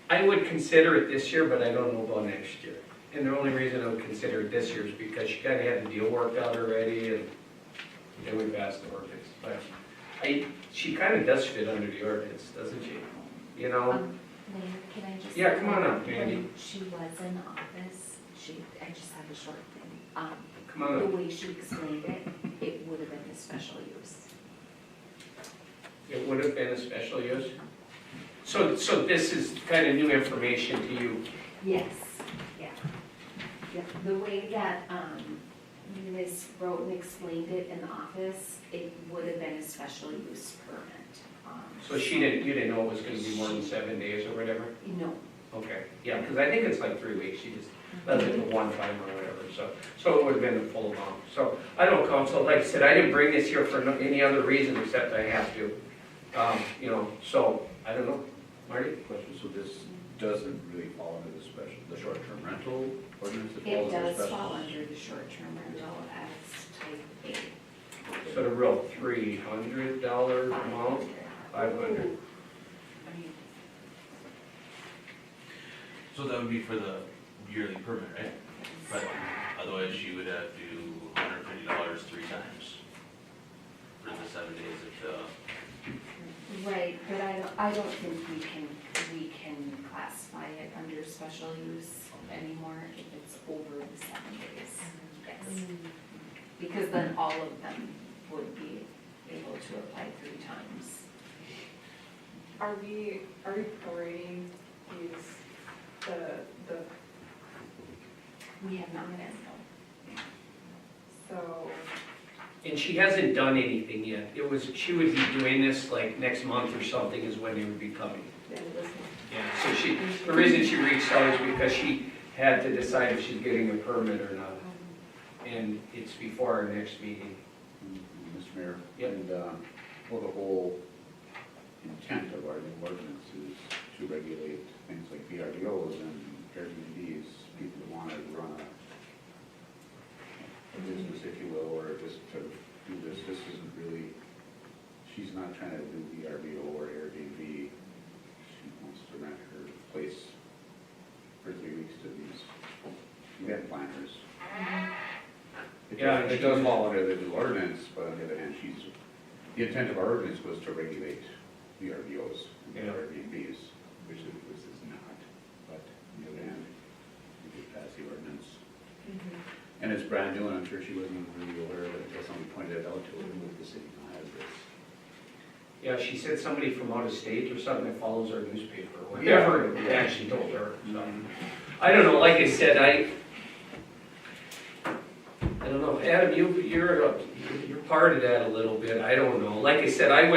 I would consider it this year, but I don't know about next year. And the only reason I would consider it this year is because she kind of had the deal worked out already, and then we passed the ordinance. But she kind of does fit under the ordinance, doesn't she? Mayor, can I just? Yeah, come on up, Mandy. When she was in office, I just had a short thing. Come on The up. way she explained it, it would have been a special use. It would have been a special use? So this is kind of new information to you? Yes, yeah. Yeah, the way that, Ms. Broughton explained it in the office, it would have been a special use permit. So you didn't know it was going to be more than 7 days or whatever? No. Okay, yeah, because I think it's like 3 weeks, she just does it the one time or whatever, so it would have been the full amount. So, I don't counsel, like I said, I didn't bring this here for any other reason except I have to. So, I don't know. Marty? Question, so this doesn't really fall under the short-term rental ordinance? It falls under does special- fall under the short-term rental as type A. So the real $300 amount, 500. So that would be for the yearly permit, right? But otherwise she would have to do $150 3 times for the 7 days of Right, but I don't think we can classify it under special use anymore if it's over the 7 days. Yes. Because then all of them would be able to apply 3 times. Are we prorating these, the? We have not been, no. So, And she hasn't done anything yet. She would be doing this like next month or something is when they would be coming. the end of this month. Yeah, so the reason she reached out is because she had to decide if she's getting a permit or not. And it's before our next meeting. Mr. Mayor? Yep. And, well, the whole intent of our new ordinance is to regulate things like VRBOs and Airbnbs, people who want to run a business, if you will, or just to do this. This isn't really, she's not trying to do VRBO or Airbnb. She wants to rent her place for 3 weeks to these event planners. Yeah, It does fall under the new ordinance, but on the other hand, the intent of our ordinance was to regulate VRBOs and Yeah. Airbnbs, which this is not. But on the other hand, we did pass the ordinance. And it's brand new, and I'm sure she wasn't even really aware of it until somebody pointed it out to her, that the city now has this. Yeah, she said somebody from out of state or something that follows our newspaper, or whatever it actually told her. So, I don't know, like I said, I don't know, Adam, you're part of that a little bit, I don't know. Like I said, I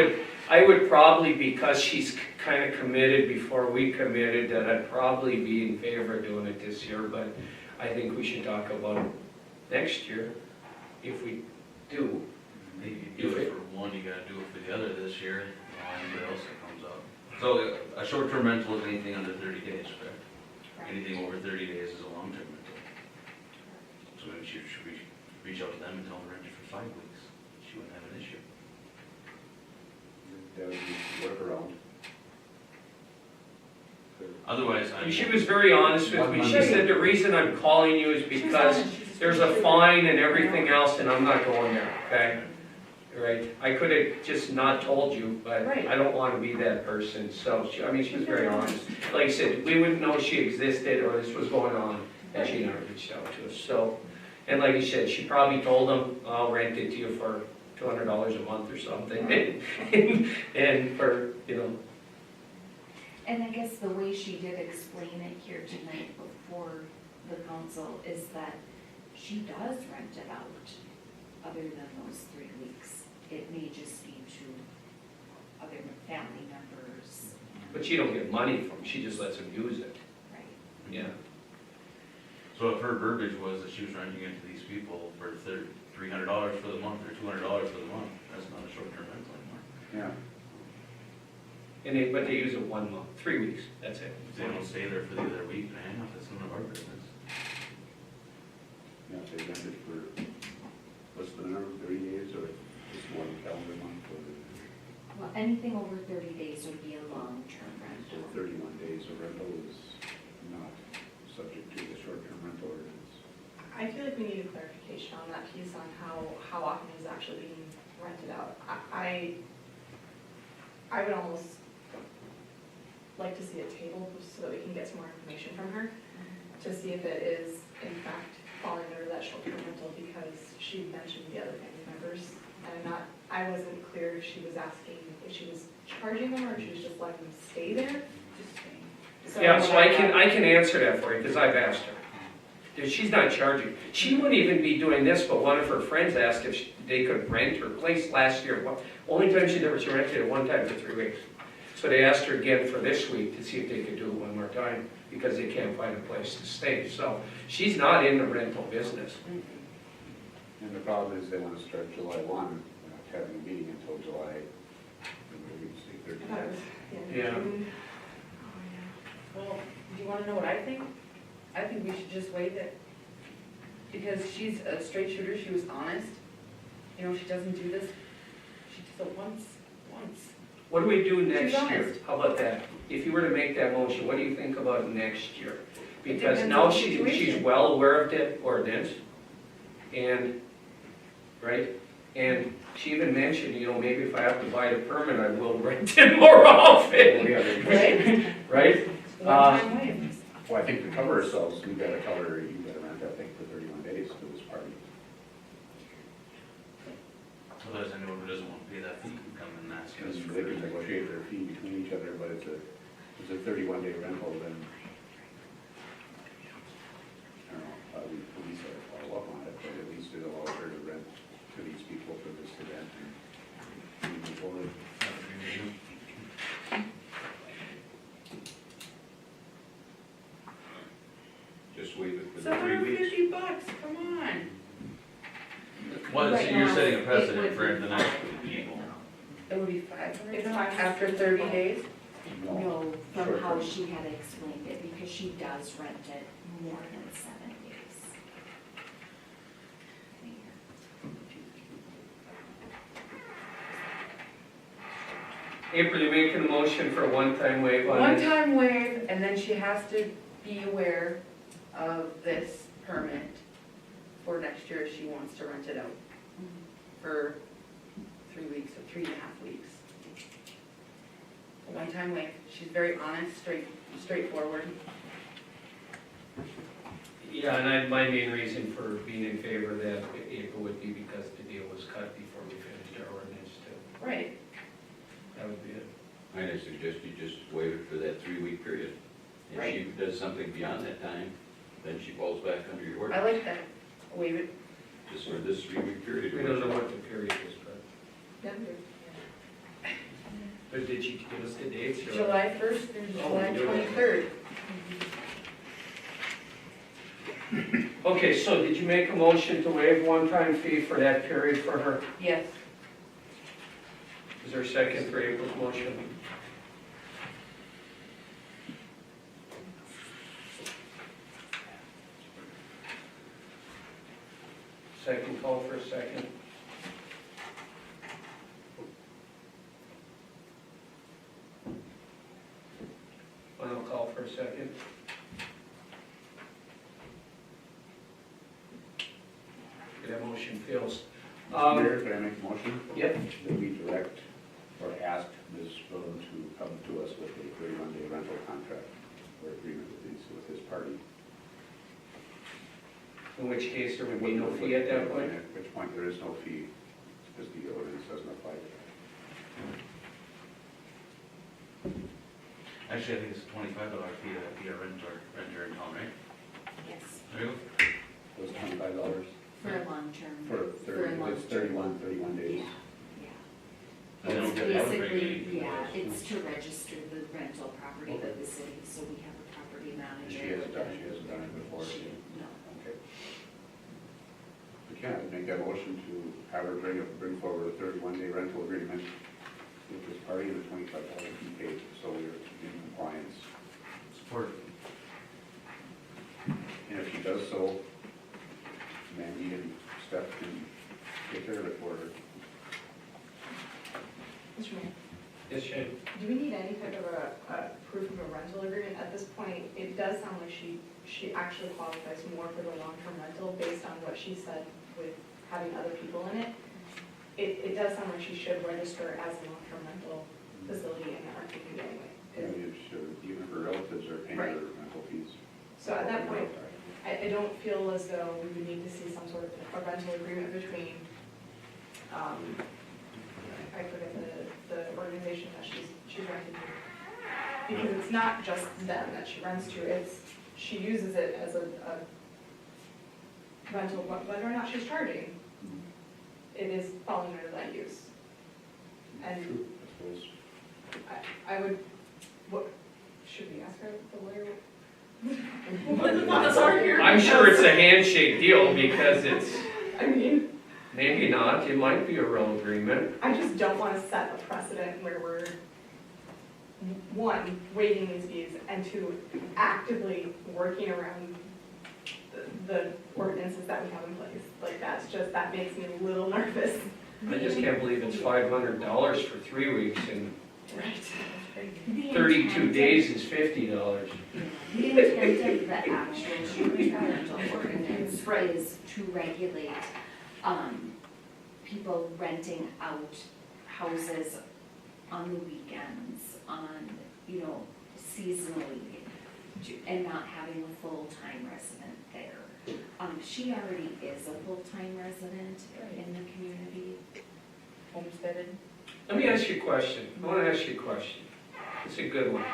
would probably, because she's kind of committed before we committed, that I'd probably be in favor of doing it this year, but I think we should talk about it next year, if we do. Maybe you do it for one, you gotta do it for the other this year, anybody else that comes up. So a short-term rental is anything under 30 days, correct? Anything over 30 days is a long-term rental. So maybe should we reach out to them and tell them to rent it for 5 weeks? She wouldn't have an issue. That would be workaround. Otherwise, She was very honest with me. She said, the reason I'm calling you is because there's a fine and everything else, and I'm not going there, okay? Right? I could have just not told you, but I don't want to be that person. So, she was very honest. Like I said, we wouldn't know she existed or this was going on had she not reached out to us. So, and like you said, she probably told them, I'll rent it to you for $200 a month or something. And for, And I guess the way she did explain it here tonight before the council is that she does rent it out other than those 3 weeks. It may just be to other family members. But she don't get money from it, she just lets them use it. Right. Yeah. so if her verbiage was that she was renting it to these people for $300 for the month or $200 for the month, that's not a short-term rental anymore. Yeah. But they use it 1 month, 3 weeks, that's it. If they don't stay there for the other week and a half, that's none of our business. Yeah, if they rent it for, what's the number, 30 days or just one calendar month or Well, anything over 30 days would be a long-term so rental. 31 days of rental is not subject to the short-term rental ordinance. I feel like we need a clarification on that piece on how often is actually being rented out. I would almost like to see a table so that we can get some more information from her to see if it is in fact falling under that short-term rental, because she mentioned the other family members. And I wasn't clear if she was asking if she was charging them or if she was just letting them stay there. So Yeah, so I can answer that for you, because I've asked her. She's not charging. She wouldn't even be doing this, but one of her friends asked if they could rent her place last year. Only time she rented it one time for 3 weeks. So they asked her again for this week to see if they could do it one more time, because they can't find a place to stay. So she's not in the rental business. And the problem is they want to start July 1, we're not having a meeting until July, maybe say 13. I thought it was, Yeah. June. Well, do you wanna know what I think? I think we should just waive it. Because she's a straight shooter, she was honest. She doesn't do this. She does it once. What do we do next She's year? honest. How about that? If you were to make that motion, what do you think about next year? Because depends now on the she's situation. well aware of the ordinance, and, right? And she even mentioned, maybe if I have to buy the permit, I will rent it more often, Right? right? One-time waive. Well, I think to cover ourselves, we've got to cover, you've got to rent that thing for 31 days to this party. Otherwise, anyone who doesn't want to pay that fee can come and ask us Because for they can negotiate their fee between each other, but it's a 31-day rental, then, I don't know, we police ought to follow up on it, but at least it allows her to Well, so Right you're now, setting a it precedent would for be the next. It would be $500 It's $500 after 30 days? No, from Short how term. she had explained it, because she does rent it more than 7 days. April, you making a motion for a one-time waive on this? One-time waive, and then she has to be aware of this permit for next year if she wants to rent it out for 3 weeks or 3.5 weeks. A one-time waive. She's very honest, straightforward. Yeah, and my main reason for being in favor of that, April, would be because the deal was cut before we finished our ordinance too. Right. That would be it. I suggest you just waive it for that 3-week period. If she does something beyond that time, then she falls back under your I ordinance. like that. Waive it. Just for this 3-week period. We don't know what the period is, but, Yeah. but did she give us the dates? or- July 1st through Oh, July we do it. 23rd. Okay, so did you make a motion to waive one-time fee for that period for her? Yes. Is there a second for April's motion? Second, call for a second. Final call for a second. Okay, that motion fails. Mayor, can I make a motion? Yep. That we direct or ask Ms. Willem to come to us with a 31-day rental contract or agreement with his party. In which case there would be no fee at that point? At which point there is no fee, because the ordinance doesn't apply to that. Actually, I think it's a $25 fee to be a renter in town, right? Yes, There you go. Those $25 for a long term. for For a long it's 31 days. Yeah. And they don't It's get out basically, yeah, it's to register the rental property with the city, so we have a property manager. She hasn't done it before. She- No. Okay. We can make that motion to have her bring forward a 31-day rental agreement with his party and a $25 fee paid, so we're in compliance. Support. And if she does so, Mandy and Steph can take care of it for her. Mr. Mayor, Yes, Shane? do we need any type of a proof of a rental agreement? At this point, it does sound like she actually qualifies more for the long-term rental based on what she said with having other people in it. It does sound like she should register as a long-term rental facility in our community anyway. Maybe if even if her relatives are paying her Right. rental fees. So at that point, I don't feel as though we would need to see some sort of a rental agreement between, I forget the organization that she's renting to. Because it's not just them that she rents to, she uses it as a rental, whether or not she's charging, it is falling under that use. And True, I suppose. I would, what, should we ask her, the lawyer? I'm sure it's a handshake deal because it's, I mean, maybe not, it might be a real agreement. I just don't want to set a precedent where we're, one, waiving these fees, and two, actively working around the ordinances that we have in place. Like, that makes me a little nervous. I just can't believe it's $500 for 3 weeks and Right. The 32 intent days is $50. The intent of the actual short-term rental ordinance is to regulate, people renting out houses on the weekends, seasonally, and not having a full-time resident there. She already is a full-time resident in the community. Homesteaded. Let me ask you a question. I want to ask you a question. It's a good one.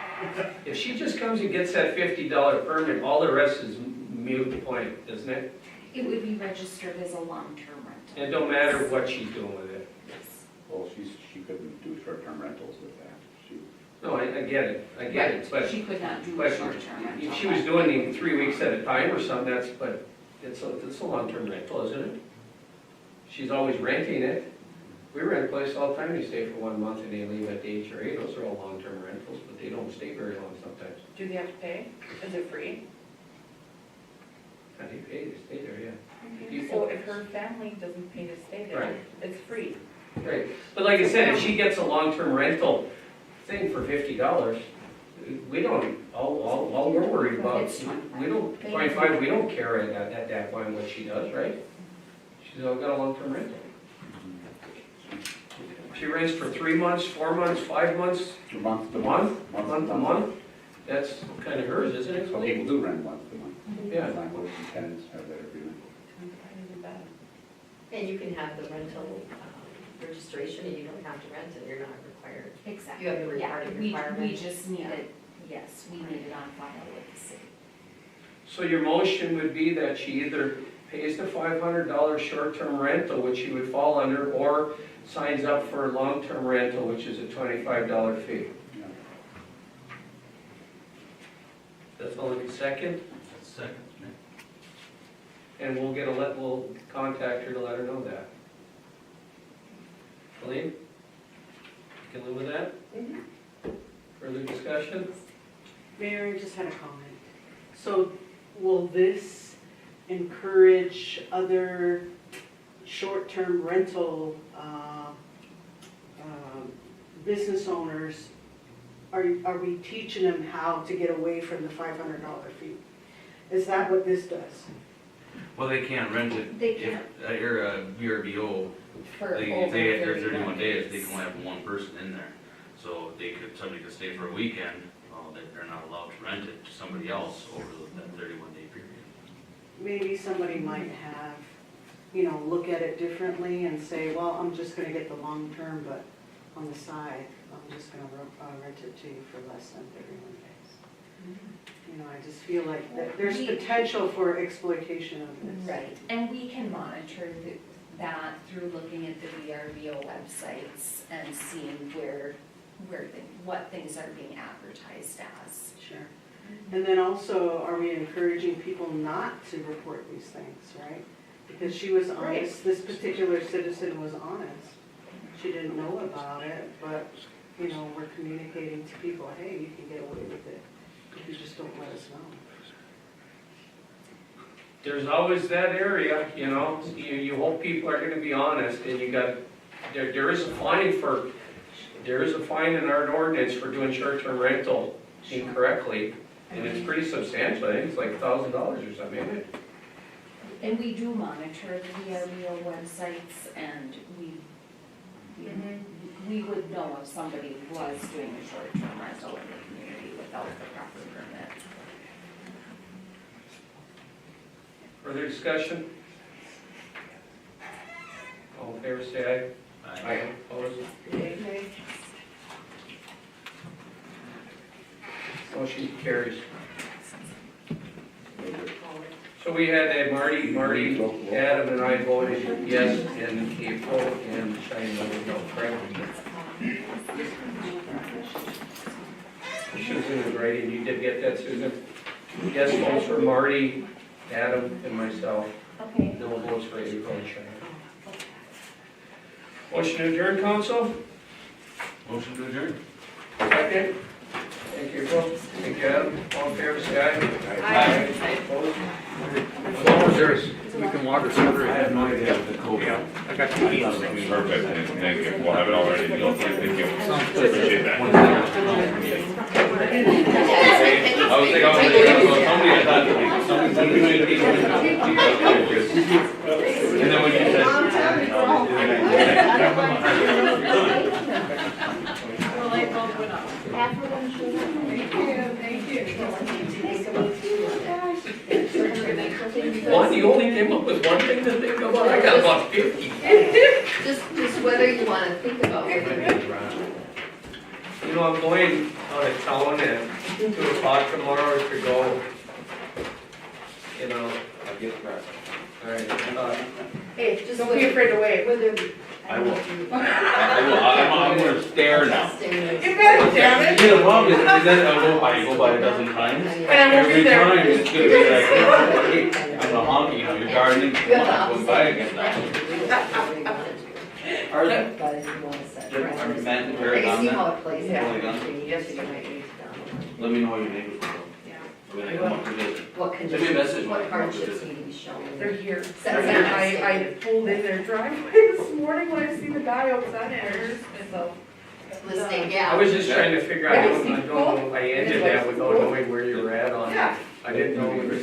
If she just comes and gets that $50 permit, all the rest is moot point, isn't it? It would be registered as a long-term rental. It don't matter what she's doing with it. Yes. Well, she couldn't do short-term rentals with that. No, I get it, but She could not do but a short-term rental. if she was doing it 3 weeks at a time or something, but it's a long-term rental, isn't it? she's always renting it. We rent a place all the time, they stay for 1 month and they leave at the HRA, those are all long-term rentals, but they don't stay very long sometimes. Do they have to pay? Is it free? And they pay to stay there, yeah. People- So if her family doesn't pay to stay there, Right. it's free. Right, but like I said, if she gets a long-term rental thing for $50, we don't, all we're worried about, we don't, 25, we don't care at that point what she does, right? She's all got a long-term rental. She rents for 3 months, 4 months, 5 months, Month to month, month. month to month, that's kind of hers, isn't it? Some people do rent month to month. Yeah. Landlords and tenants have that agreement. And you can have the rental registration, and you don't have to rent it, you're not required. Exactly. You have the Yeah, required we requirement. just need it, yes, we need it on file with the city. So your motion would be that she either pays the $500 short-term rental, which she would fall under, or signs up for a long-term rental, which is a $25 fee. Yeah. That's all in second, Second. and we'll contact her to let her know that. Colleen? You can live with that? Further discussion? Mayor, I just had a comment. So will this encourage other short-term rental business owners? Are we teaching them how to get away from the $500 fee? Is that what this does? Well, they can't rent it. They If, can't. you're a VRBO, For they, over if they hit their 31 31 days, they can only have one person in there. So somebody could stay for a weekend, they're not allowed to rent it to somebody else over that 31-day period. Maybe somebody might have, look at it differently and say, well, I'm just gonna get the long term, but on the side, I'm just gonna rent it to you for less than 31 days. I just feel like there's potential for exploitation of this. Right, and we can monitor that through looking at the VRBO websites and seeing what things are being advertised as. Sure. And then also, are we encouraging people not to report these things, right? Because she was honest, this particular citizen was honest. She didn't know about it, but, we're communicating to people, hey, you can get away with it if you just don't let us know. There's always that area, you hope people are gonna be honest, and there is a fine in our ordinance for doing short-term rental incorrectly, and it's pretty substantial, I think it's like $1,000 or something, isn't it? And we do monitor the VRBO websites, and we would know if somebody was doing a short-term rental in the community without the proper permit. Further discussion? All in favor, say aye. Aye. Opposed? Motion carries. So we had a Marty, Adam and I voted yes in April, and Cheyenne voted no, correct? Susan is writing, you did get that, Susan? Yes votes for Marty, Adam, and myself. Okay. No votes for April and Cheyenne. Motion to adjourn, council? Motion to adjourn. Second. Thank you, April. Thank you, Adam. All in favor, say aye. Aye. Opposed? All yours. We can walk us through. I have no idea. Yeah. I got the keys. Perfect, thank you. We'll have it all ready to go. Thank you. Appreciate that. I was thinking, somebody I thought, somebody. And then when you said. One, you only came up with one thing to think about? I got about 50. Just whether you want to think about whether. I'm going out of town at 2 o'clock tomorrow to go, I'll get pressed. all right. Hey, just don't be afraid to wait. Whether. I will. I'm gonna stare now. You better, damn it. The problem is, then I go by a dozen times. And I won't be Every there. time it's gonna be like, hey, I'm a honky, you're gardening, You have the I'm going by opposite. again now. whatever you wanted to. Are But if you want to set. Are Matt and I Jared can on see that? how it plays Yeah. out. Totally done. Yes, you might need to download. Let me know how your neighbors go. Yeah. When I come up to visit. What Send me a conditions, message when what I come up to hardships visit. need to be shown. They're here. Set I pulled in their driveway this morning when I see the guy outside theirs, so. Listing I gap. was just trying to figure out, I don't know, I ended that without Yeah. knowing where you were at on it. Yeah. I didn't know it was